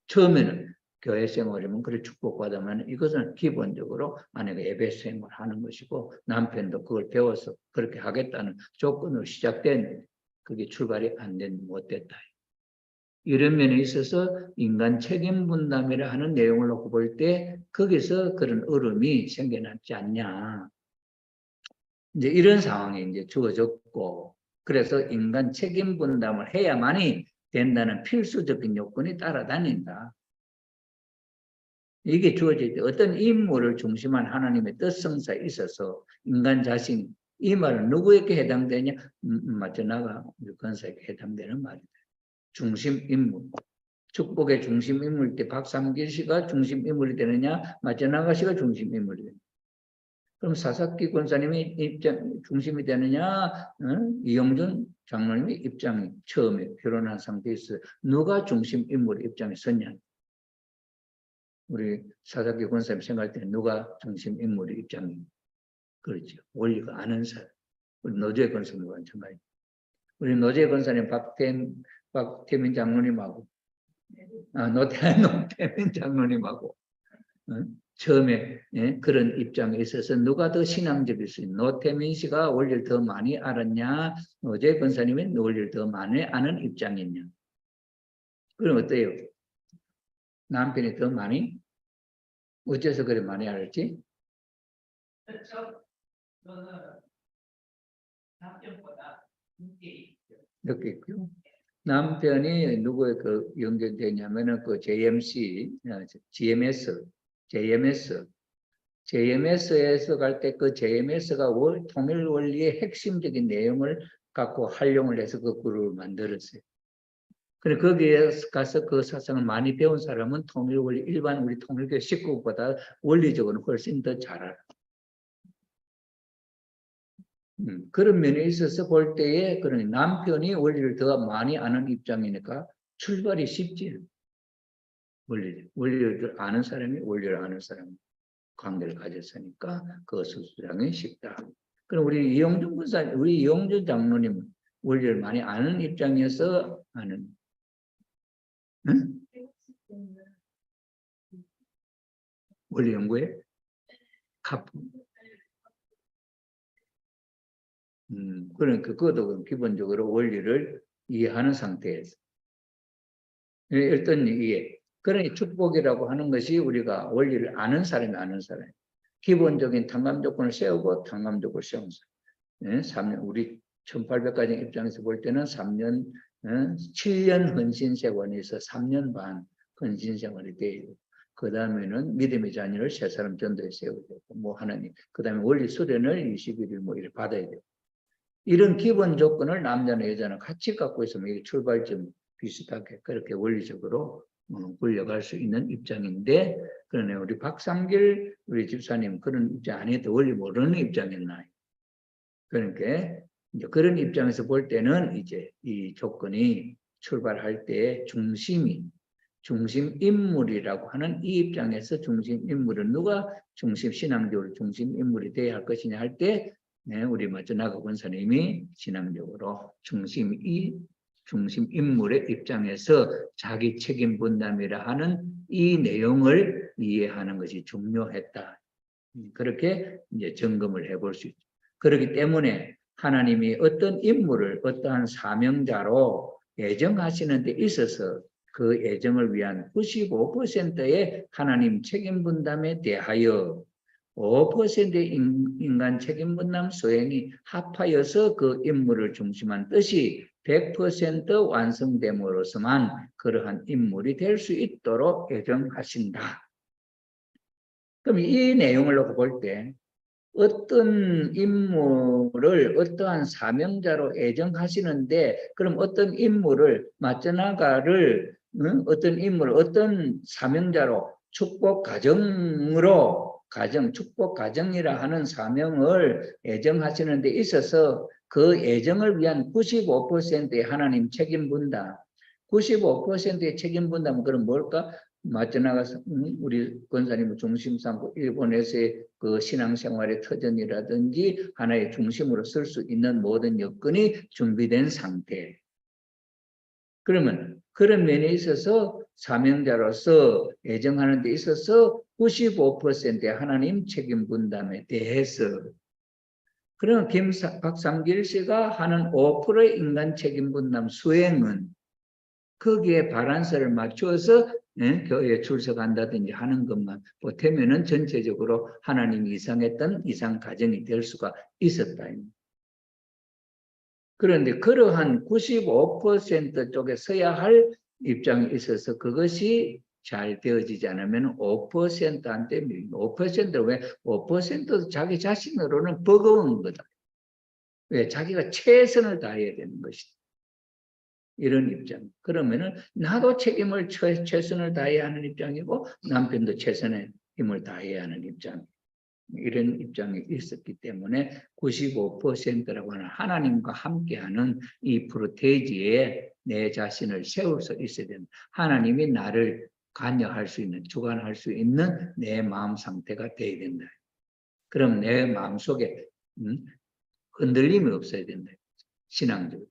처음에는 교회 생활이면 그래 축복받으면 이것은 기본적으로 아내가 예배 생활하는 것이고 남편도 그걸 배워서 그렇게 하겠다는 조건으로 시작된, 그게 출발이 못됐다. 이런 면에 있어서 인간 책임 분담이라 하는 내용을 놓고 볼 때 거기서 그런 얼음이 생겨났지 않냐. 이제 이런 상황이 이제 주어졌고, 그래서 인간 책임 분담을 해야만이 된다는 필수적인 요건이 따라다닌다. 이게 주어질 때 어떤 인물을 중심한 하나님의 뜻성사에 있어서 인간 자신, 이 말은 누구에게 해당되냐? 마저나가 권사에게 해당되는 말이다. 중심 인물. 축복의 중심 인물일 때 박삼길 씨가 중심 인물이 되느냐? 마저나가 씨가 중심 인물이 되느냐? 그럼 사사키 권사님이 중심이 되느냐? 이영준 장로님이 입장이 처음에 결혼한 상태에서 누가 중심 인물의 입장에 섰냐? 우리 사사키 권사님 생각할 때 누가 중심 인물의 입장이 그렇죠. 원리가 아는 사람. 우리 노재 권사님과 마찬가지. 우리 노재 권사님 박태민 장로님하고 노태민 장로님하고 처음에 그런 입장에 있어서 누가 더 신앙적일 수 있는 노태민 씨가 원리를 더 많이 알았냐 노재 권사님은 원리를 더 많이 아는 입장이냐 그럼 어때요? 남편이 더 많이 어째서 그래 많이 알았지? 저는 남편보다 늦게 있죠. 남편이 누구에 그 연결되냐면은 그 JMS에서 갈 때 그 JMS가 통일 원리의 핵심적인 내용을 갖고 활용을 해서 그 그룹을 만들었어요. 그래 거기에 가서 그 사상을 많이 배운 사람은 통일 원리 일반 우리 통일교 식구보다 원리적으로 훨씬 더 잘 알아. 그런 면에 있어서 볼 때에 그런 남편이 원리를 더 많이 아는 입장이니까 출발이 쉽지. 원리를 아는 사람이 원리를 아는 사람 관계를 가졌으니까 그 수주장이 쉽다. 그럼 우리 이용준 장로님은 원리를 많이 아는 입장에서 아는. 응? 원리 연구에 그러니까 그것도 기본적으로 원리를 이해하는 상태에서 일단 이해. 그러니 축복이라고 하는 것이 우리가 원리를 아는 사람이 아는 사람. 기본적인 탕감 조건을 세우고 탕감 조건을 세운 사람. 3년 우리 1800가정 입장에서 볼 때는 3년 7년 헌신 세원에서 3년 반 헌신 생활이 돼요. 그 다음에는 믿음의 자녀를 세 사람 전도에 세워야 되고 뭐 하나님. 그 다음에 원리 수련을 21일 뭐 이렇게 받아야 돼요. 이런 기본 조건을 남자나 여자는 같이 갖고 있으면 이게 출발점 비슷하게 그렇게 원리적으로 굴려갈 수 있는 입장인데 그러네 우리 박삼길 우리 집사님 그런 입장 아니어도 원리 모르는 입장이었나요? 그러니까 이제 그런 입장에서 볼 때는 이제 이 조건이 출발할 때 중심 인물이라고 하는 이 입장에서 중심 인물은 누가 신앙적으로 중심 인물이 돼야 할 것이냐 할 때 우리 먼저 나가 권사님이 신앙적으로 중심 인물의 입장에서 자기 책임 분담이라 하는 이 내용을 이해하는 것이 중요했다. 그렇게 이제 점검을 해볼 수 있죠. 그렇기 때문에 하나님이 어떤 인물을 어떠한 사명자로 예정하시는 데 있어서 그 예정을 위한 95%의 하나님 책임 분담에 대하여 5%의 인간 책임 분담 수행이 합하여서 그 인물을 중심한 뜻이 100% 완성됨으로써만 그러한 인물이 될 수 있도록 예정하신다. 그럼 이 내용을 놓고 볼 때 어떤 인물을 어떠한 사명자로 예정하시는데 그럼 어떤 인물을 마쩌나가를 어떤 인물을 어떤 사명자로 축복 가정이라 하는 사명을 예정하시는 데 있어서 그 예정을 위한 95%의 하나님 책임 분담 95%의 책임 분담은 그럼 뭘까? 마쩌나가서 우리 권사님을 중심 삼고 일본에서의 그 신앙생활의 터전이라든지 하나의 중심으로 쓸 수 있는 모든 여건이 준비된 상태. 그러면 그런 면에 있어서 사명자로서 예정하는 데 있어서 95%의 하나님 책임 분담에 대해서 그러면 박삼길 씨가 하는 5%의 인간 책임 분담 수행은 거기에 바란스를 맞추어서 교회에 출석한다든지 하는 것만 보태면은 전체적으로 하나님이 이상했던 이상 가정이 될 수가 있었다. 그런데 그러한 95% 쪽에 서야 할 입장이 있어서 그것이 잘 되어지지 않으면 5%한테 5%를 왜 5%도 자기 자신으로는 버거운 거다. 왜? 자기가 최선을 다해야 되는 것이다. 이런 입장. 그러면은 나도 책임을 최선을 다해야 하는 입장이고 남편도 최선의 힘을 다해야 하는 입장. 이런 입장이 있었기 때문에 95%라고 하는 하나님과 함께하는 이 프로테이지에 내 자신을 세울 수 있어야 된다. 하나님이 나를 관여할 수 있는, 주관할 수 있는 내 마음 상태가 되어야 된다. 그럼 내 마음속에 흔들림이 없어야 된다. 신앙적으로.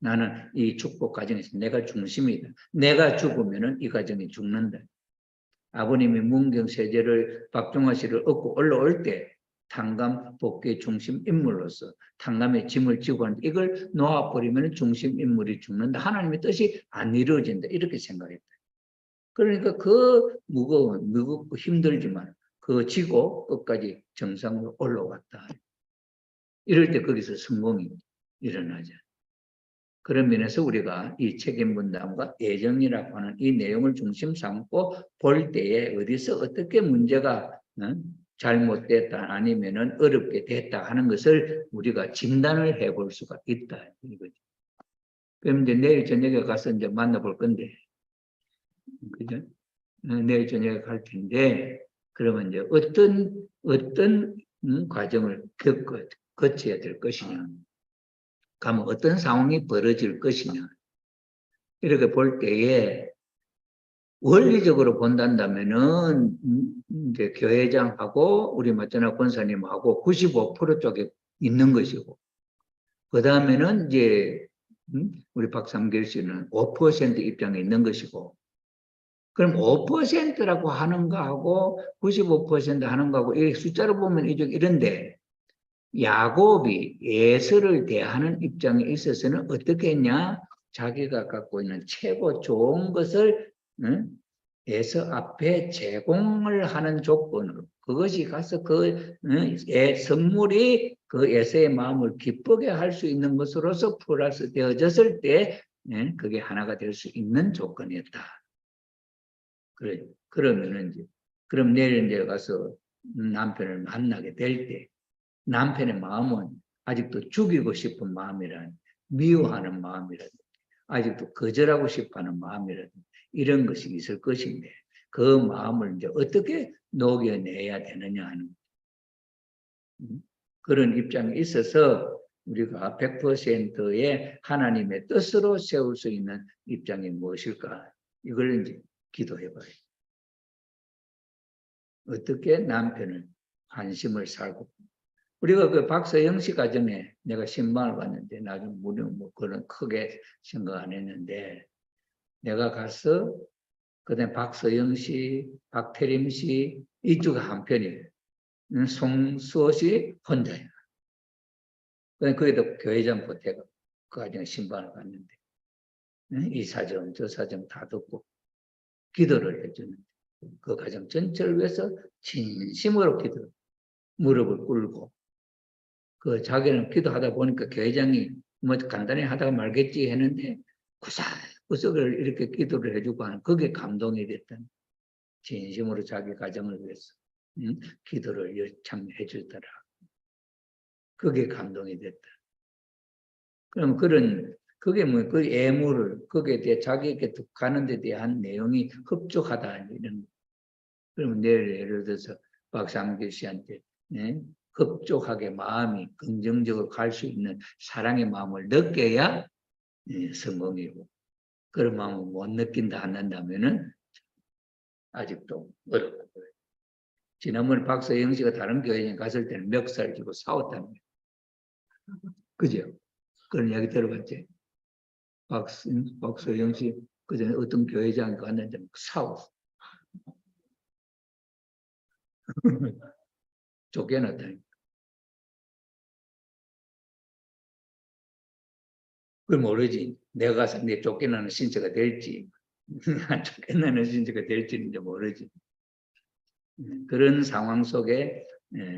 나는 이 축복 가정에서 내가 중심이다. 내가 죽으면 이 가정이 죽는다. 아버님이 문경세제를 박종화 씨를 얻고 올라올 때 탕감 복귀의 중심 인물로서 탕감의 짐을 지고 하는데 이걸 놓아버리면 중심 인물이 죽는다. 하나님의 뜻이 안 이루어진다. 이렇게 생각했다. 그러니까 그 무겁고 힘들지만 그거 지고 끝까지 정상으로 올라왔다. 이럴 때 거기서 성공이 일어나죠. 그런 면에서 우리가 이 책임 분담과 애정이라고 하는 이 내용을 중심 삼고 볼 때에 어디서 어떻게 문제가 잘못됐다 아니면은 어렵게 됐다 하는 것을 우리가 진단을 해볼 수가 있다 이거죠. 그럼 이제 내일 저녁에 가서 이제 만나볼 건데, 그죠? 내일 저녁에 갈 텐데, 그러면 이제 어떤 과정을 거쳐야 될 것이냐. 가면 어떤 상황이 벌어질 것이냐. 이렇게 볼 때에 원리적으로 본다면은 이제 교회장하고 우리 마천나 권사님하고 95% 쪽에 있는 것이고, 그 다음에는 이제 우리 박삼길 씨는 5% 입장에 있는 것이고, 그럼 5%라고 하는 거하고 95% 하는 거하고 이 숫자로 보면 이런데 야곱이 에서를 대하는 입장에 있어서는 어떻게 했냐? 자기가 갖고 있는 최고 좋은 것을 에서 앞에 제공을 하는 조건으로 그것이 가서 그 선물이 그 에서의 마음을 기쁘게 할 수 있는 것으로서 플러스 되어졌을 때 그게 하나가 될 수 있는 조건이었다. 그래. 그러면은 이제 그럼 내일 이제 가서 남편을 만나게 될 때 남편의 마음은 아직도 죽이고 싶은 마음이란 미워하는 마음이란 아직도 거절하고 싶어하는 마음이란 이런 것이 있을 것인데 그 마음을 이제 어떻게 녹여내야 되느냐 하는 그런 입장에 있어서 우리가 100%의 하나님의 뜻으로 세울 수 있는 입장이 무엇일까? 이걸 이제 기도해 봐요. 어떻게 남편을 관심을 살고 우리가 그 박서영 씨 가정에 내가 신방을 갔는데 나중에 뭐 그런 크게 생각 안 했는데 내가 가서 그다음에 박서영 씨, 박태림 씨 이쪽 한편이에요. 송수호 씨 혼자야. 거기다 교회장 보태가 그 가정에 신방을 갔는데 이 사정 저 사정 다 듣고 기도를 해주는데 그 가정 전체를 위해서 진심으로 기도 무릎을 꿇고 그 자기는 기도하다 보니까 교회장이 뭐 간단히 하다가 말겠지 했는데 구석구석을 이렇게 기도를 해주고 하는 그게 감동이 됐던 진심으로 자기 가정을 위해서 기도를 참 해주더라. 그게 감동이 됐다. 그럼 그게 뭐 그 애무를 거기에 대해 자기에게 가는 데 대한 내용이 흡족하다 이런. 그러면 내일 예를 들어서 박상길 씨한테 흡족하게 마음이 긍정적으로 갈 수 있는 사랑의 마음을 느껴야 성공이고 그런 마음을 못 느낀다 안 한다면은 아직도 어렵다. 지난번에 박서영 씨가 다른 교회에 갔을 때는 멱살 쥐고 싸웠다는 거예요. 그죠? 그런 이야기 들어봤지? 박서영 씨 그전에 어떤 교회장에 갔는데 싸웠어. 쫓겨났다니까. 그걸 모르지. 내가 가서 내 쫓겨나는 신세가 될지, 안 쫓겨나는 신세가 될지는 이제 모르지. 그런 상황 속에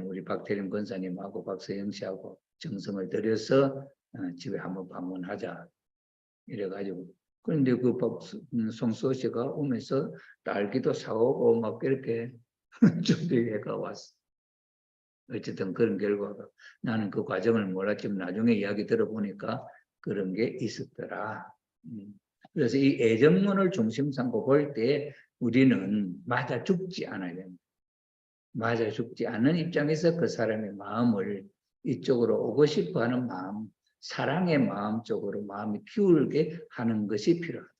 우리 박태림 권사님하고 박서영 씨하고 정성을 들여서 집에 한번 방문하자. 이래가지고 그런데 그 송수호 씨가 오면서 딸기도 사오고 막 이렇게 준비해가 왔어. 어쨌든 그런 결과가 나는 그 과정을 몰랐지만 나중에 이야기 들어보니까 그런 게 있었더라. 그래서 이 애정론을 중심 삼고 볼 때 우리는 맞아 죽지 않아야 됩니다. 맞아 죽지 않는 입장에서 그 사람의 마음을 이쪽으로 오고 싶어 하는 마음, 사랑의 마음 쪽으로 마음이 기울게 하는 것이 필요하다.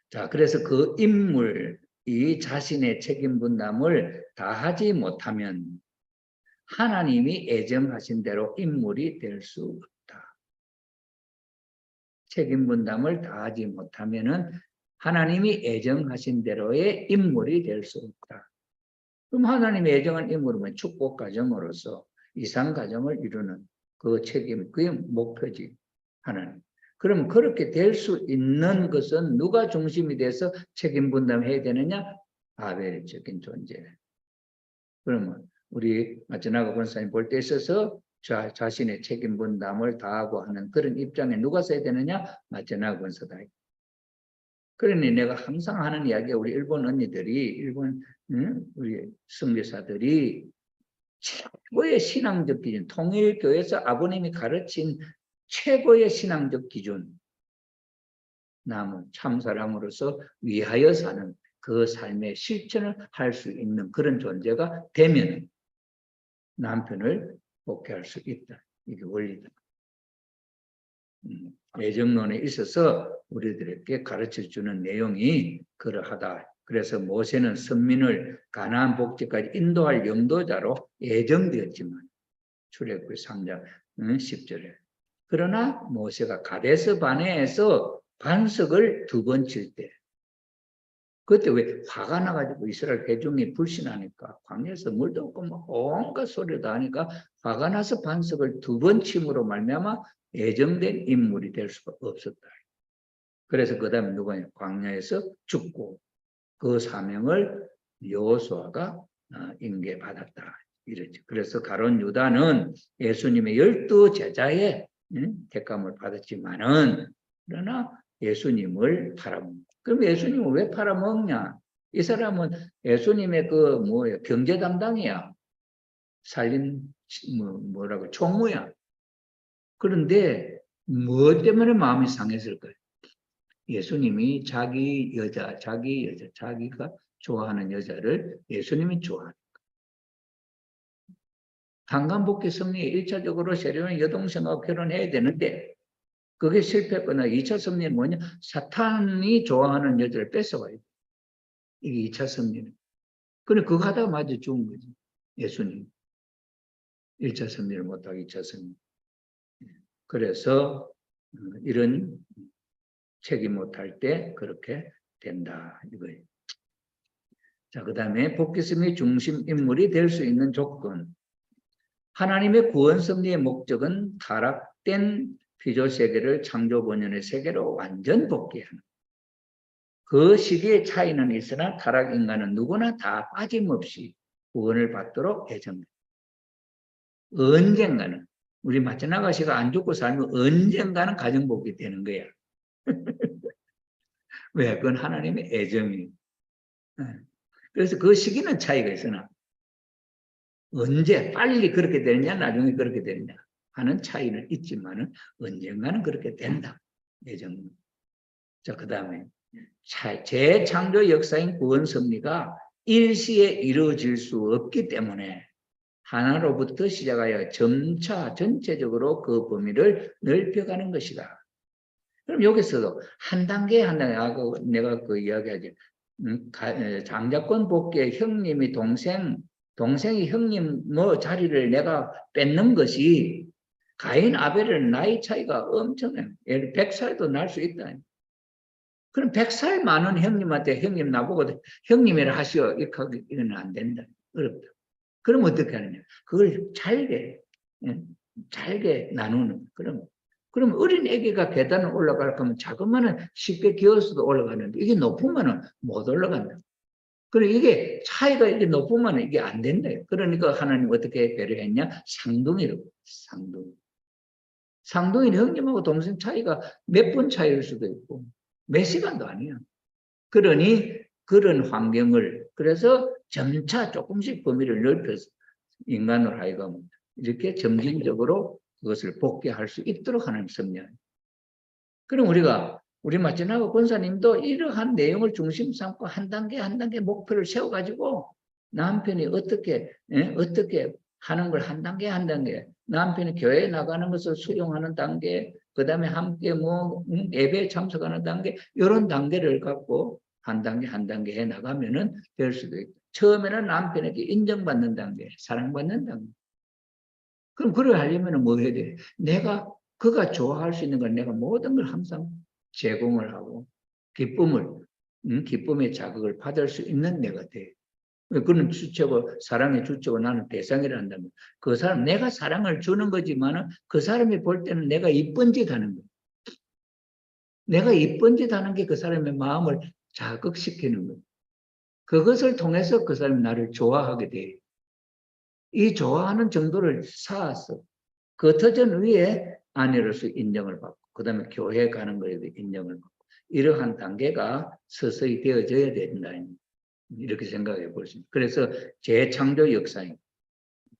자, 그래서 그 인물이 자신의 책임 분담을 다하지 못하면 하나님이 애정하신 대로 인물이 될 수 없다. 책임 분담을 다하지 못하면은 하나님이 애정하신 대로의 인물이 될 수 없다. 그럼 하나님이 애정한 인물은 축복 가정으로서 이상 가정을 이루는 그 책임, 그게 목표지. 하나님. 그럼 그렇게 될 수 있는 것은 누가 중심이 돼서 책임 분담해야 되느냐? 아벨적인 존재. 그러면 우리 마츠나가 권사님 볼 때 있어서 자신의 책임 분담을 다하고 하는 그런 입장에 누가 서야 되느냐? 마츠나가 권사다. 그러니 내가 항상 하는 이야기가 우리 일본 언니들이, 일본 우리 선교사들이 최고의 신앙적 기준, 통일교회에서 아버님이 가르친 최고의 신앙적 기준, 남은 참사람으로서 위하여 사는 그 삶의 실천을 할 수 있는 그런 존재가 되면 남편을 복귀할 수 있다. 이게 원리다. 애정론에 있어서 우리들에게 가르쳐주는 내용이 그러하다. 그래서 모세는 선민을 가나안 복지까지 인도할 영도자로 예정되었지만 출애굽기 3장 10절에 그러나 모세가 가데스 바네에서 반석을 2번 칠 때 그때 왜 화가 나가지고 이스라엘 회중이 불신하니까 광야에서 물도 없고 뭐 온갖 소리도 하니까 화가 나서 반석을 2번 침으로 말미암아 예정된 인물이 될 수가 없었다. 그래서 그 다음에 누가 광야에서 죽고 그 사명을 여호수아가 인계받았다. 이러죠. 그래서 가룟 유다는 예수님의 12 제자의 택감을 받았지만은 그러나 예수님을 팔아먹는. 그럼 예수님을 왜 팔아먹냐? 이 사람은 예수님의 그 뭐예요? 경제 담당이야. 살림 뭐라고 총무야. 그런데 뭐 때문에 마음이 상했을까요? 예수님이 자기가 좋아하는 여자를 예수님이 좋아하는. 강간복귀 승리에 1차적으로 세례요한 여동생하고 결혼해야 되는데 그게 실패했거나 2차 승리는 뭐냐? 사탄이 좋아하는 여자를 뺏어와야 돼. 이게 2차 승리는. 그래 그거 하다가 맞아 죽은 거지. 예수님. 1차 승리를 못하고 2차 승리. 그래서 이런 책임 못할 때 그렇게 된다. 이거예요. 자, 그 다음에 복귀 승리 중심 인물이 될 수 있는 조건. 하나님의 구원 섭리의 목적은 타락된 피조 세계를 창조 본연의 세계로 완전 복귀하는. 그 시기의 차이는 있으나 타락 인간은 누구나 다 빠짐없이 구원을 받도록 예정됩니다. 언젠가는 우리 마츠나가 씨가 안 죽고 살면 언젠가는 가정복귀 되는 거야. 왜? 그건 하나님의 애정이에요. 그래서 그 시기는 차이가 있으나 언제 빨리 그렇게 되느냐 나중에 그렇게 되느냐 하는 차이는 있지만은 언젠가는 그렇게 된다. 예정. 자, 그 다음에 재창조 역사인 구원 섭리가 일시에 이루어질 수 없기 때문에 하나로부터 시작하여 점차 전체적으로 그 범위를 넓혀가는 것이다. 그럼 여기서도 한 단계 한 단계 내가 그 이야기하지. 장자권 복귀에 형님이 동생이 형님 뭐 자리를 내가 뺏는 것이 가인 아벨은 나이 차이가 엄청나요. 100살도 날 수 있다. 그럼 100살 많은 형님한테 형님 나보고 형님이라 하시오. 이거는 안 된다. 어렵다. 그럼 어떻게 하느냐. 그걸 잘게 나누는. 그럼 어린 애기가 계단을 올라갈 거면 자그마한 쉽게 기어서도 올라가는데 이게 높으면 못 올라간다. 그리고 이게 차이가 이게 높으면 이게 안 된다. 그러니까 하나님 어떻게 배려했냐? 상둥이로. 상동인 형님하고 동생 차이가 몇 분 차이일 수도 있고 몇 시간도 아니야. 그러니 그런 환경을 그래서 점차 조금씩 범위를 넓혀서 인간으로 하여금 이렇게 점진적으로 그것을 복귀할 수 있도록 하는 섭리. 그럼 우리 마지나고 권사님도 이러한 내용을 중심 삼고 한 단계 한 단계 목표를 세워가지고 남편이 어떻게 하는 걸 한 단계 한 단계 남편이 교회에 나가는 것을 수용하는 단계 그 다음에 함께 예배에 참석하는 단계 이런 단계를 갖고 한 단계 한 단계 해 나가면은 될 수도 있고 처음에는 남편에게 인정받는 단계 사랑받는 단계 그럼 그걸 하려면 뭐 해야 돼? 그가 좋아할 수 있는 건 내가 모든 걸 항상 제공을 하고 기쁨의 자극을 받을 수 있는 내가 돼. 그는 주체고 사랑의 주체고 나는 대상이라 한다면 그 사람 내가 사랑을 주는 거지만은 그 사람이 볼 때는 내가 이쁜 짓 하는 거야. 내가 이쁜 짓 하는 게 그 사람의 마음을 자극시키는 거야. 그것을 통해서 그 사람이 나를 좋아하게 돼. 이 좋아하는 정도를 쌓았어. 그 터전 위에 아내로서 인정을 받고 그 다음에 교회 가는 거에도 인정을 받고 이러한 단계가 서서히 되어져야 된다. 이렇게 생각해 볼 수 있습니다. 그래서 재창조 역사입니다.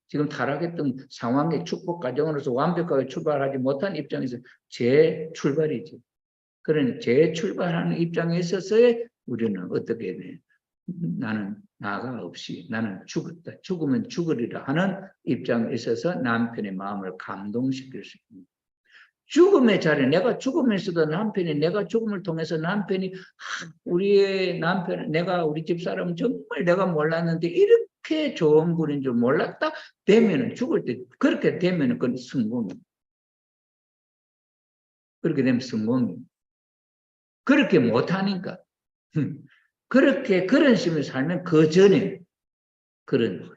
지금 타락했던 상황의 축복 과정으로서 완벽하게 출발하지 못한 입장에서 재출발이지. 그런 재출발하는 입장에 있어서의 우리는 어떻게 돼? 나는 나가 없이 나는 죽었다. 죽으면 죽으리라 하는 입장에 있어서 남편의 마음을 감동시킬 수 있습니다. 죽음의 자리에 내가 죽으면서도 남편이 내가 죽음을 통해서 남편이 우리의 남편 내가 우리 집사람 정말 내가 몰랐는데 이렇게 좋은 분인 줄 몰랐다 되면은 죽을 때 그렇게 되면은 그건 성공이에요. 그렇게 되면 성공이에요. 그렇게 못하니까 그런 식으로 살면 그 전에 그런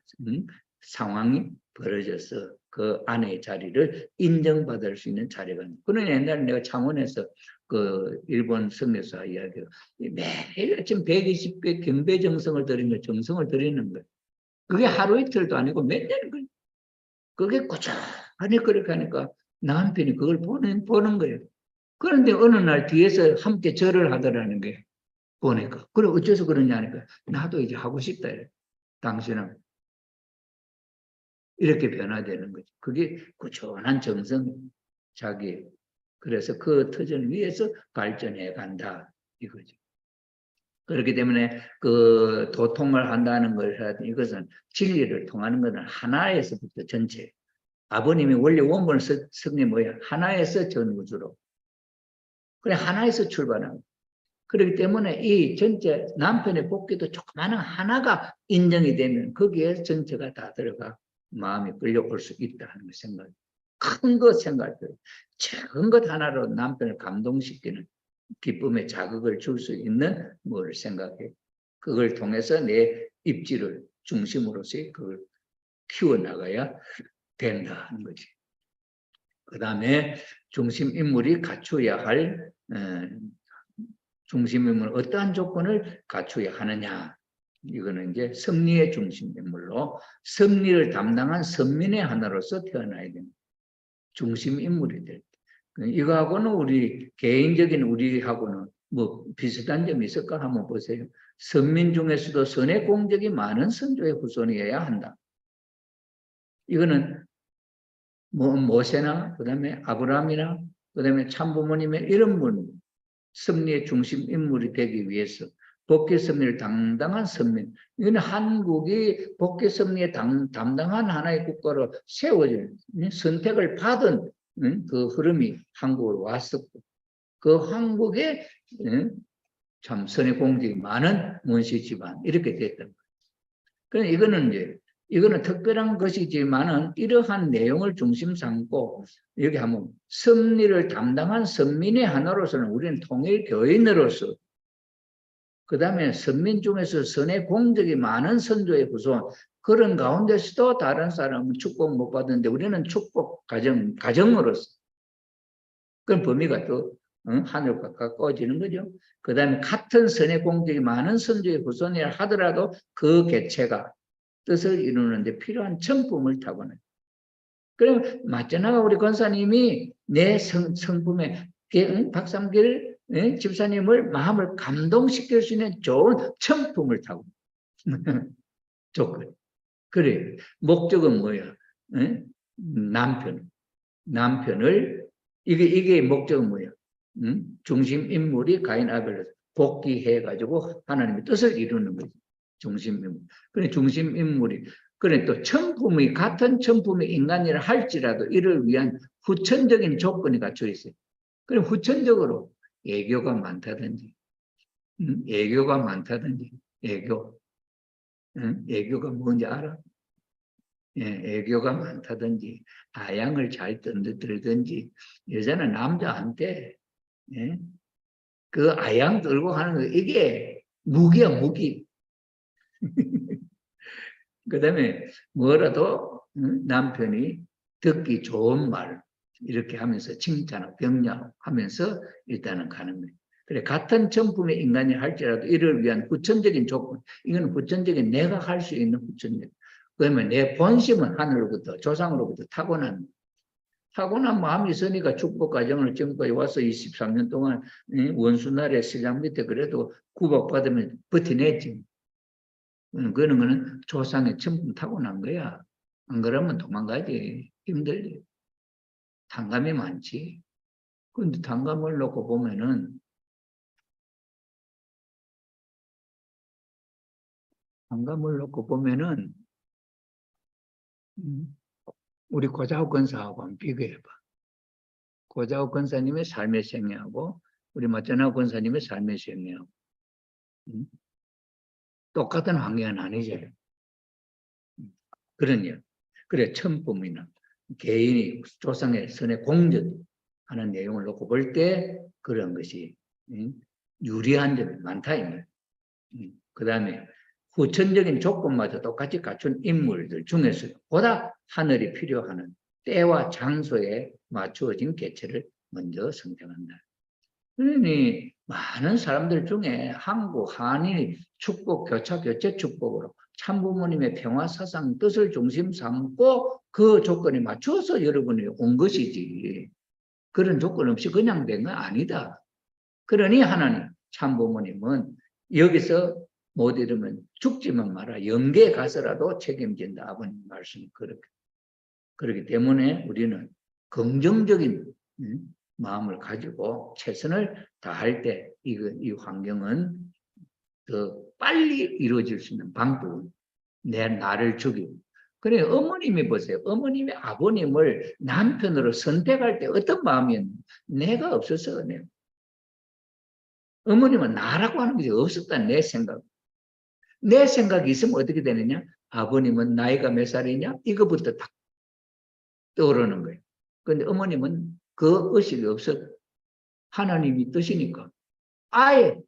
상황이 벌어져서 그 아내의 자리를 인정받을 수 있는 자리가 그런 옛날에 내가 창원에서 그 일본 성교사 이야기가 매일 아침 120배 경배정성을 드리는 정성을 드리는 거예요. 그게 하루 이틀도 아니고 몇 년을 그게 꾸준히 그렇게 하니까 남편이 그걸 보는 거예요. 그런데 어느 날 뒤에서 함께 절을 하더라는 거예요. 보니까. 그래 어째서 그러냐니까 나도 이제 하고 싶다 이래. 당신은 이렇게 변화되는 거죠. 그게 꾸준한 정성 자기 그래서 그 터전 위에서 발전해 간다 이거죠. 그렇기 때문에 그 도통을 한다는 것은 이것은 진리를 통하는 것은 하나에서부터 전체. 아버님이 원래 원본 성리 뭐야? 하나에서 전 우주로. 그래 하나에서 출발하는. 그렇기 때문에 이 전체 남편의 복귀도 조그마한 하나가 인정이 되면 거기에 전체가 다 들어가 마음이 끌려올 수 있다는 생각. 큰 것 생각들, 작은 것 하나로 남편을 감동시키는 기쁨의 자극을 줄 수 있는 뭐를 생각해. 그걸 통해서 내 입지를 중심으로서 그걸 키워나가야 된다는 거지. 그 다음에 중심 인물이 갖춰야 할 중심 인물 어떠한 조건을 갖춰야 하느냐. 이거는 이제 섭리의 중심 인물로 섭리를 담당한 선민의 하나로서 태어나야 됩니다. 중심 인물이 될 때. 이거하고는 우리 개인적인 우리하고는 뭐 비슷한 점이 있을까 한번 보세요. 선민 중에서도 선의 공적이 많은 선조의 후손이어야 한다. 이거는 뭐 모세나 그다음에 아브라함이나 그다음에 참부모님의 이런 분 섭리의 중심 인물이 되기 위해서 복귀 섭리를 담당한 선민. 이건 한국이 복귀 섭리에 담당한 하나의 국가로 세워진 선택을 받은 그 흐름이 한국으로 왔었고 그 한국에 참 선의 공직이 많은 문시 집안 이렇게 됐던 거예요. 그러니까 이거는 특별한 것이지만은 이러한 내용을 중심 삼고 여기 하면 섭리를 담당한 선민의 하나로서는 우리는 통일 교인으로서 그 다음에 선민 중에서 선의 공적이 많은 선조의 후손 그런 가운데서도 다른 사람은 축복 못 받는데 우리는 축복 가정으로서 그런 범위가 또 하늘과 가까워지는 거죠. 그 다음에 같은 선의 공적이 많은 선조의 후손이라 하더라도 그 개체가 뜻을 이루는데 필요한 천품을 타고는. 그럼 맞잖아 우리 권사님이 내 성품에 박삼길 집사님을 마음을 감동시킬 수 있는 좋은 천품을 타고 조건. 그래. 목적은 뭐야? 남편을 이게 목적은 뭐야? 중심 인물이 가인 아벨로 복귀해 가지고 하나님의 뜻을 이루는 거지. 중심 인물. 그래 중심 인물이 그래 또 천품이 같은 천품의 인간이라 할지라도 이를 위한 후천적인 조건이 갖춰 있어요. 그럼 후천적으로 애교가 많다든지, 애교가 많다든지, 애교가 뭔지 알아? 예, 애교가 많다든지, 아양을 잘 들든지, 여자는 남자한테, 예, 그 아양 들고 하는 거, 이게 무기야, 무기. 그 다음에 뭐라도 남편이 듣기 좋은 말, 이렇게 하면서 칭찬하고 격려하면서 일단은 가는 거예요. 그래, 같은 천품의 인간이 할지라도 이를 위한 후천적인 조건, 이거는 후천적인 내가 할 수 있는 후천적. 그러면 내 본심은 하늘로부터, 조상으로부터 타고난 마음이 있으니까 축복 과정을 지금까지 와서 23년 동안 원수날의 시장 밑에 그래도 구박받으면 버티냈지. 그런 거는 조상의 천품 타고난 거야. 안 그러면 도망가지. 힘들지. 탕감이 많지. 근데 탕감을 놓고 보면은 우리 고자욱 권사하고 한번 비교해봐. 고자욱 권사님의 삶의 생애하고 우리 마전하욱 권사님의 삶의 생애하고 똑같은 환경은 아니죠. 그러냐. 그래 천품이나 개인이 조상의 선의 공전하는 내용을 놓고 볼 때 그런 것이 유리한 점이 많다. 그 다음에 후천적인 조건마저 똑같이 갖춘 인물들 중에서 보다 하늘이 필요하는 때와 장소에 맞추어진 개체를 먼저 선택한다. 그러니 많은 사람들 중에 한국, 한일 축복, 교체 축복으로 참부모님의 평화 사상 뜻을 중심 삼고 그 조건에 맞춰서 여러분이 온 것이지. 그런 조건 없이 그냥 된 건 아니다. 그러니 하나님 참부모님은 여기서 못 이루면 죽지만 마라. 영계에 가서라도 책임진다. 아버님 말씀이 그렇기 때문에 우리는 긍정적인 마음을 가지고 최선을 다할 때 이 환경은 더 빨리 이루어질 수 있는 방법은 나를 죽이고. 그래 어머님이 보세요. 어머님이 아버님을 남편으로 선택할 때 어떤 마음이었는지 내가 없어서 어머님은 나라고 하는 것이 없었다. 내 생각이 있으면 어떻게 되느냐? 아버님은 나이가 몇 살이냐? 이거부터 딱 떠오르는 거예요. 그런데 어머님은 그 의식이 없어. 하나님이 뜻이니까 아예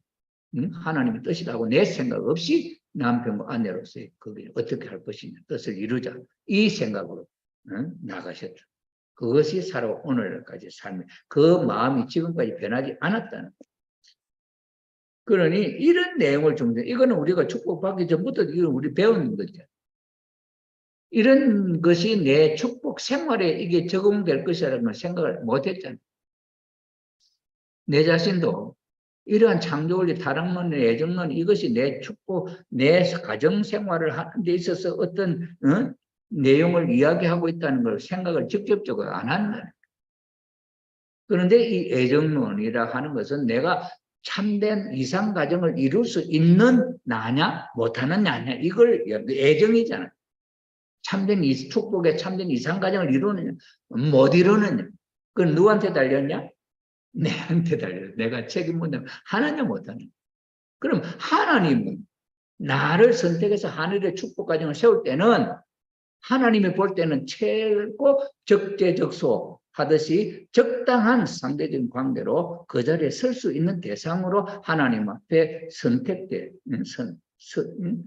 하나님의 뜻이라고 내 생각 없이 남편과 아내로서의 그게 어떻게 할 것이냐 뜻을 이루자 이 생각으로 나가셨죠. 그것이 살아 오늘까지 삶이 그 마음이 지금까지 변하지 않았다는 거예요. 그러니 이런 내용을 중심 이거는 우리가 축복받기 전부터 이건 우리 배우는 거죠. 이런 것이 내 축복 생활에 이게 적용될 것이라는 걸 생각을 못했잖아요. 내 자신도 이러한 창조원리, 다락론의 애정론 이것이 내 축복, 내 가정 생활을 하는 데 있어서 어떤 내용을 이야기하고 있다는 걸 생각을 직접적으로 안 한다. 그런데 이 애정론이라 하는 것은 내가 참된 이상가정을 이룰 수 있는 나냐 못하는 나냐 이걸 애정이잖아. 참된 축복에 참된 이상가정을 이루느냐 못 이루느냐 그건 누구한테 달렸냐? 내한테 달려. 내가 책임 묻는 하느냐 못하느냐. 그럼 하나님은 나를 선택해서 하늘의 축복 가정을 세울 때는 하나님이 볼 때는 최고 적재적소 하듯이 적당한 상대적인 관계로 그 자리에 설 수 있는 대상으로 하나님 앞에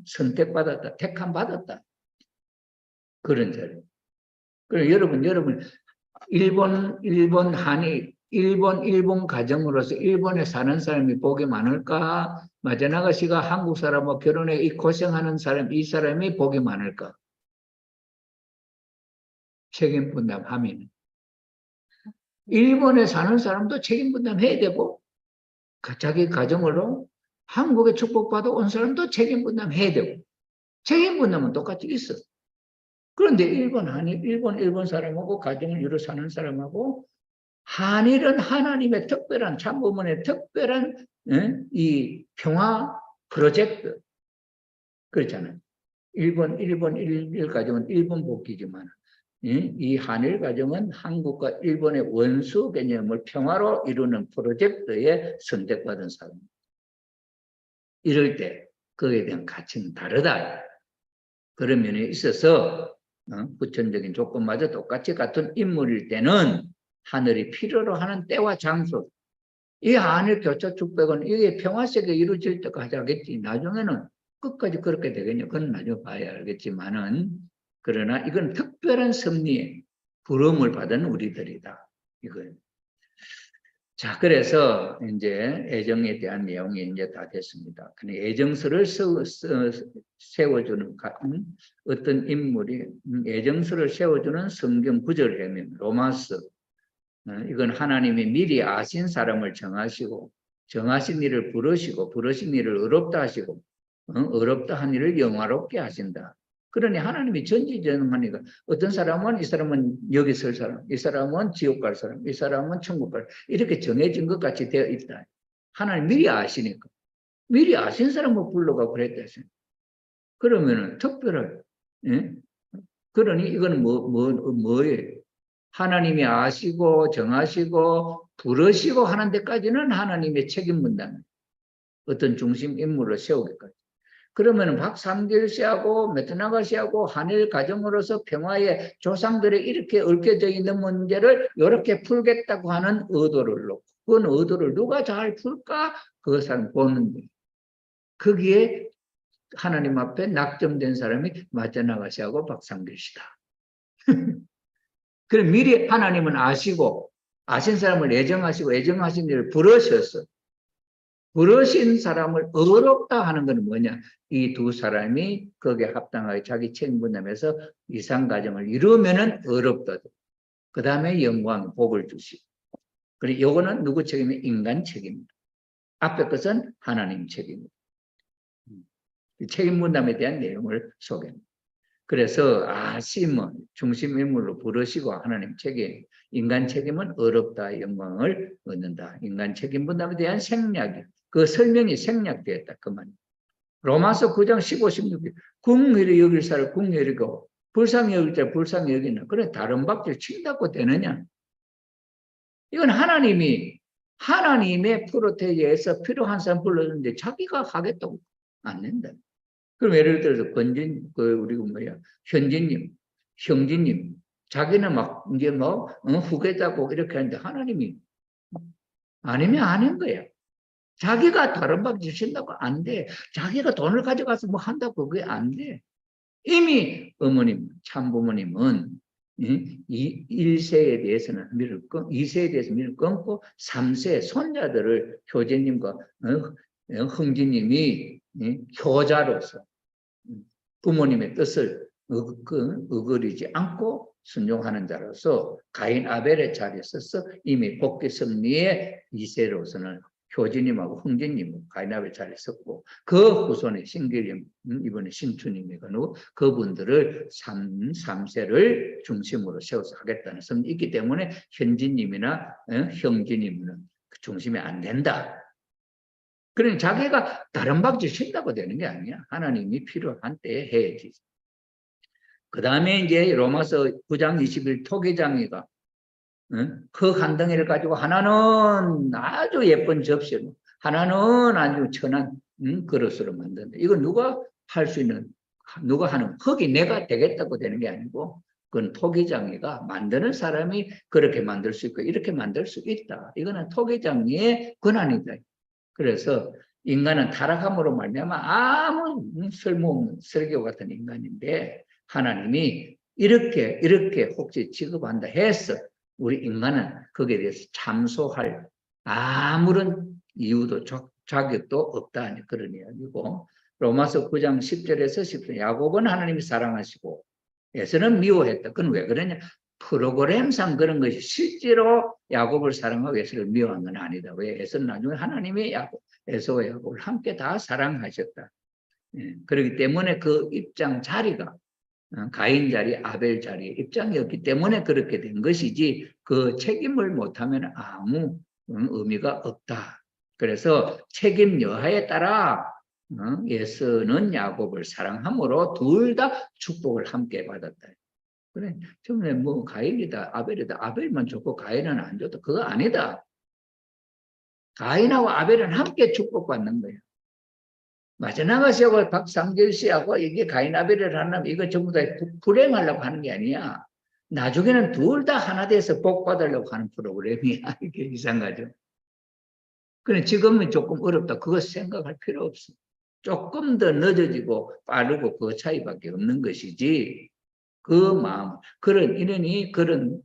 선택받았다. 택함받았다. 그런 자리. 그럼 여러분 일본 가정으로서 일본에 사는 사람이 복이 많을까? 마제나가 씨가 한국 사람하고 결혼해 이 고생하는 사람, 이 사람이 복이 많을까? 책임 분담하면 일본에 사는 사람도 책임 분담해야 되고 자기 가정으로 한국에 축복받아 온 사람도 책임 분담해야 되고 책임 분담은 똑같이 있어. 그런데 일본 사람하고 가정을 이루어 사는 사람하고 한일은 하나님의 특별한 참부문의 특별한 이 평화 프로젝트 그렇잖아요. 일일 가정은 일본 복귀지만 이 한일 가정은 한국과 일본의 원수 개념을 평화로 이루는 프로젝트에 선택받은 사람. 이럴 때 그에 대한 가치는 다르다. 그런 면에 있어서 후천적인 조건마저 똑같이 같은 인물일 때는 하늘이 필요로 하는 때와 장소 이 한일 교차 축복은 이게 평화세계 이루어질 때까지 하겠지. 나중에는 끝까지 그렇게 되겠냐. 그건 나중에 봐야 알겠지만은 그러나 이건 특별한 섭리에 부름을 받은 우리들이다. 이거예요. 자, 그래서 이제 애정에 대한 내용이 이제 다 됐습니다. 근데 애정서를 세워주는 어떤 인물이 애정서를 세워주는 성경 구절을 하면 로마서 이건 하나님이 미리 아신 사람을 정하시고 정하신 일을 부르시고 부르신 일을 어렵다 하시고 어렵다 한 일을 영화롭게 하신다. 그러니 하나님이 전지전능하니까 어떤 사람은 이 사람은 여기 설 사람, 이 사람은 지옥 갈 사람, 이 사람은 천국 갈 이렇게 정해진 것 같이 되어 있다. 하나님 미리 아시니까 미리 아신 사람을 불러가 그랬다. 그러면은 특별한 그러니 이건 뭐예요? 하나님이 아시고 정하시고 부르시고 하는 데까지는 하나님의 책임 분담 어떤 중심 인물을 세우기까지. 그러면 박삼길 씨하고 메트나가 씨하고 한일 가정으로서 평화의 조상들이 이렇게 얽혀져 있는 문제를 이렇게 풀겠다고 하는 의도를 놓고 그건 의도를 누가 잘 풀까? 그 사람 보는 거예요. 거기에 하나님 앞에 낙점된 사람이 메트나가 씨하고 박삼길 씨다. 그럼 미리 하나님은 아시고 아신 사람을 애정하시고 애정하신 일을 부르셨어. 부르신 사람을 어렵다 하는 건 뭐냐? 이 두 사람이 거기에 합당하게 자기 책임 분담해서 이상가정을 이루면은 어렵다. 그 다음에 영광, 복을 주시고. 그리고 요거는 누구 책임이? 인간 책임입니다. 앞에 것은 하나님 책임입니다. 책임 분담에 대한 내용을 소개합니다. 그래서 아심은 중심 인물로 부르시고 하나님 책임, 인간 책임은 어렵다, 영광을 얻는다. 인간 책임 분담에 대한 생략이 그 설명이 생략되었다. 그 말. 로마서 9장 15, 16절 궁일이 여길 사를 궁일이고 불쌍히 여길 자 불쌍히 여기는 그래 다른 박질 친다고 되느냐? 이건 하나님의 프로테이에서 필요한 사람 불러주는데 자기가 하겠다고 안 된다. 그럼 예를 들어서 현진님, 형진님, 자기는 막 이제 후계자고 이렇게 하는데 하나님이 아니면 아닌 거야. 자기가 다른 방 주신다고 안 돼. 자기가 돈을 가져가서 뭐 한다고 그게 안 돼. 이미 어머님, 참부모님은 이 1세에 대해서는 미를 끊고 2세에 대해서 미를 끊고 3세 손자들을 효재님과 흥진님이 효자로서 부모님의 뜻을 어거리지 않고 순종하는 자로서 가인 아벨의 자리에 서서 이미 복귀 섭리의 2세로서는 효진님하고 흥진님은 가인 아벨 자리에 섰고 그 후손의 신길님 이번에 신추님이거든 그분들을 3세를 중심으로 세워서 하겠다는 섭리 있기 때문에 현진님이나 형진님은 중심이 안 된다. 그러니 자기가 다른 박질 친다고 되는 게 아니야. 하나님이 필요한 때에 해야지. 그 다음에 이제 로마서 9장 20일 토기장이가 흙 한 덩이를 가지고 하나는 아주 예쁜 접시로 하나는 아주 천한 그릇으로 만든다. 이거 누가 할 수 있는 누가 하는 흙이 내가 되겠다고 되는 게 아니고 그건 토기장이가 만드는 사람이 그렇게 만들 수 있고 이렇게 만들 수 있다. 이거는 토기장이의 권한이다. 그래서 인간은 타락함으로 말미암아 아무 쓸모없는 쓰레기와 같은 인간인데 하나님이 이렇게 혹시 취급한다 해서 우리 인간은 거기에 대해서 참소할 아무런 이유도 자격도 없다 그런 이야기고 로마서 9장 10절에서 10절 야곱은 하나님이 사랑하시고 에서는 미워했다. 그건 왜 그러냐? 프로그램상 그런 것이 실제로 야곱을 사랑하고 에서를 미워한 건 아니다. 왜? 에서는 나중에 하나님이 에서와 야곱을 함께 다 사랑하셨다. 그렇기 때문에 그 입장 자리가 가인 자리, 아벨 자리 입장이었기 때문에 그렇게 된 것이지 그 책임을 못하면 아무 의미가 없다. 그래서 책임 여하에 따라 에서는 야곱을 사랑함으로 둘 다 축복을 함께 받았다. 그래, 처음에 뭐 가인이다, 아벨이다, 아벨만 좋고 가인은 안 좋다. 그거 아니다. 가인하고 아벨은 함께 축복받는 거예요. 마지나가 씨하고 박상길 씨하고 이게 가인 아벨을 하려면 이거 전부 다 불행하려고 하는 게 아니야. 나중에는 둘 다 하나 돼서 복 받으려고 하는 프로그램이야. 이게 이상하죠. 그래, 지금은 조금 어렵다. 그거 생각할 필요 없어. 조금 더 늦어지고 빠르고 그 차이밖에 없는 것이지. 그 마음, 그런 인연이 그런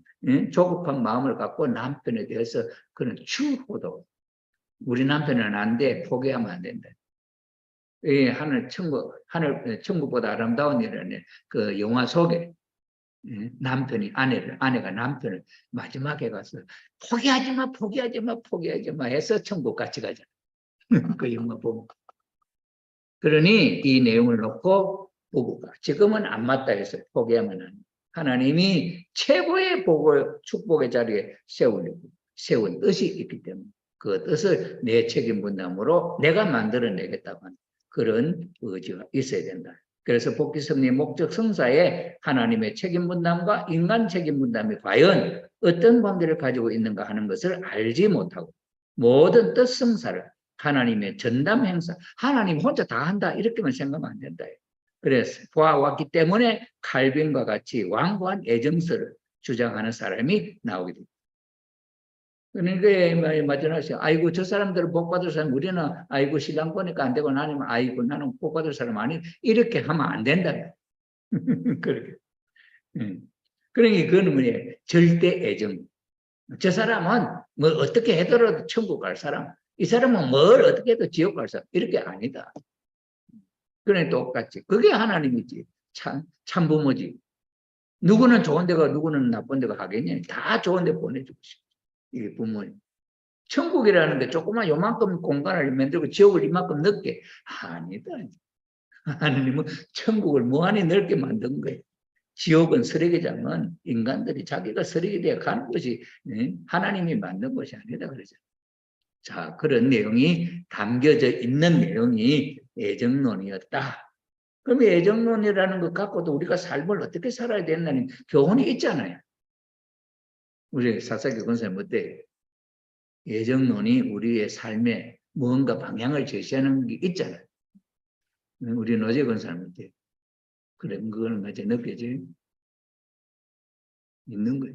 조급한 마음을 갖고 남편에 대해서 그런 추호도 우리 남편은 안 돼, 포기하면 안 된다. 하늘 천국보다 아름다운 일이라는 그 영화 속에 남편이 아내가 남편을 마지막에 가서 포기하지 마 해서 천국 같이 가잖아. 그 영화 보면. 그러니 이 내용을 놓고 부부가 지금은 안 맞다 해서 포기하면 하나님이 최고의 축복의 자리에 세운 뜻이 있기 때문에 그 뜻을 내 책임 분담으로 내가 만들어내겠다고 하는 그런 의지가 있어야 된다. 그래서 복귀섭리의 목적 성사에 하나님의 책임 분담과 인간 책임 분담이 과연 어떤 관계를 가지고 있는가 하는 것을 알지 못하고 모든 뜻 성사를 하나님의 전담 행사, 하나님 혼자 다 한다 이렇게만 생각하면 안 된다. 그래서 보아왔기 때문에 칼빈과 같이 완고한 애정서를 주장하는 사람이 나오게 됩니다. 그러니까 마지막에 아이고 저 사람들은 복 받을 사람 우리는 아이고 신랑 보니까 안 되고 나는 아이고 나는 복 받을 사람 아니 이렇게 하면 안 된다. 그렇게. 그러니 그거는 뭐냐 절대 애정. 저 사람은 뭐 어떻게 해더라도 천국 갈 사람. 이 사람은 뭘 어떻게 해도 지옥 갈 사람. 이렇게 아니다. 그래 똑같지. 그게 하나님이지. 참부모지. 누구는 좋은 데가 누구는 나쁜 데가 하겠냐. 다 좋은 데 보내주고 싶어. 이게 부모님. 천국이라는 게 조그만 요만큼 공간을 만들고 지옥을 이만큼 넓게. 아니다. 하나님은 천국을 무한히 넓게 만든 거예요. 지옥은 쓰레기장은 인간들이 자기가 쓰레기 되어 가는 것이 하나님이 만든 것이 아니다. 그러죠. 자, 그런 내용이 담겨져 있는 내용이 애정론이었다. 그럼 애정론이라는 것 갖고도 우리가 삶을 어떻게 살아야 된다는 교훈이 있잖아요. 우리 사사기 권사님 어때요? 애정론이 우리의 삶에 무언가 방향을 제시하는 게 있잖아요. 우리 노재 권사님 어때요? 그런 거는 이제 느껴져요? 있는 거예요.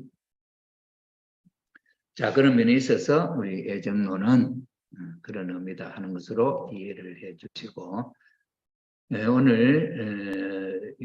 자, 그런 면에 있어서 우리 애정론은 그런 의미다 하는 것으로 이해를 해 주시고 오늘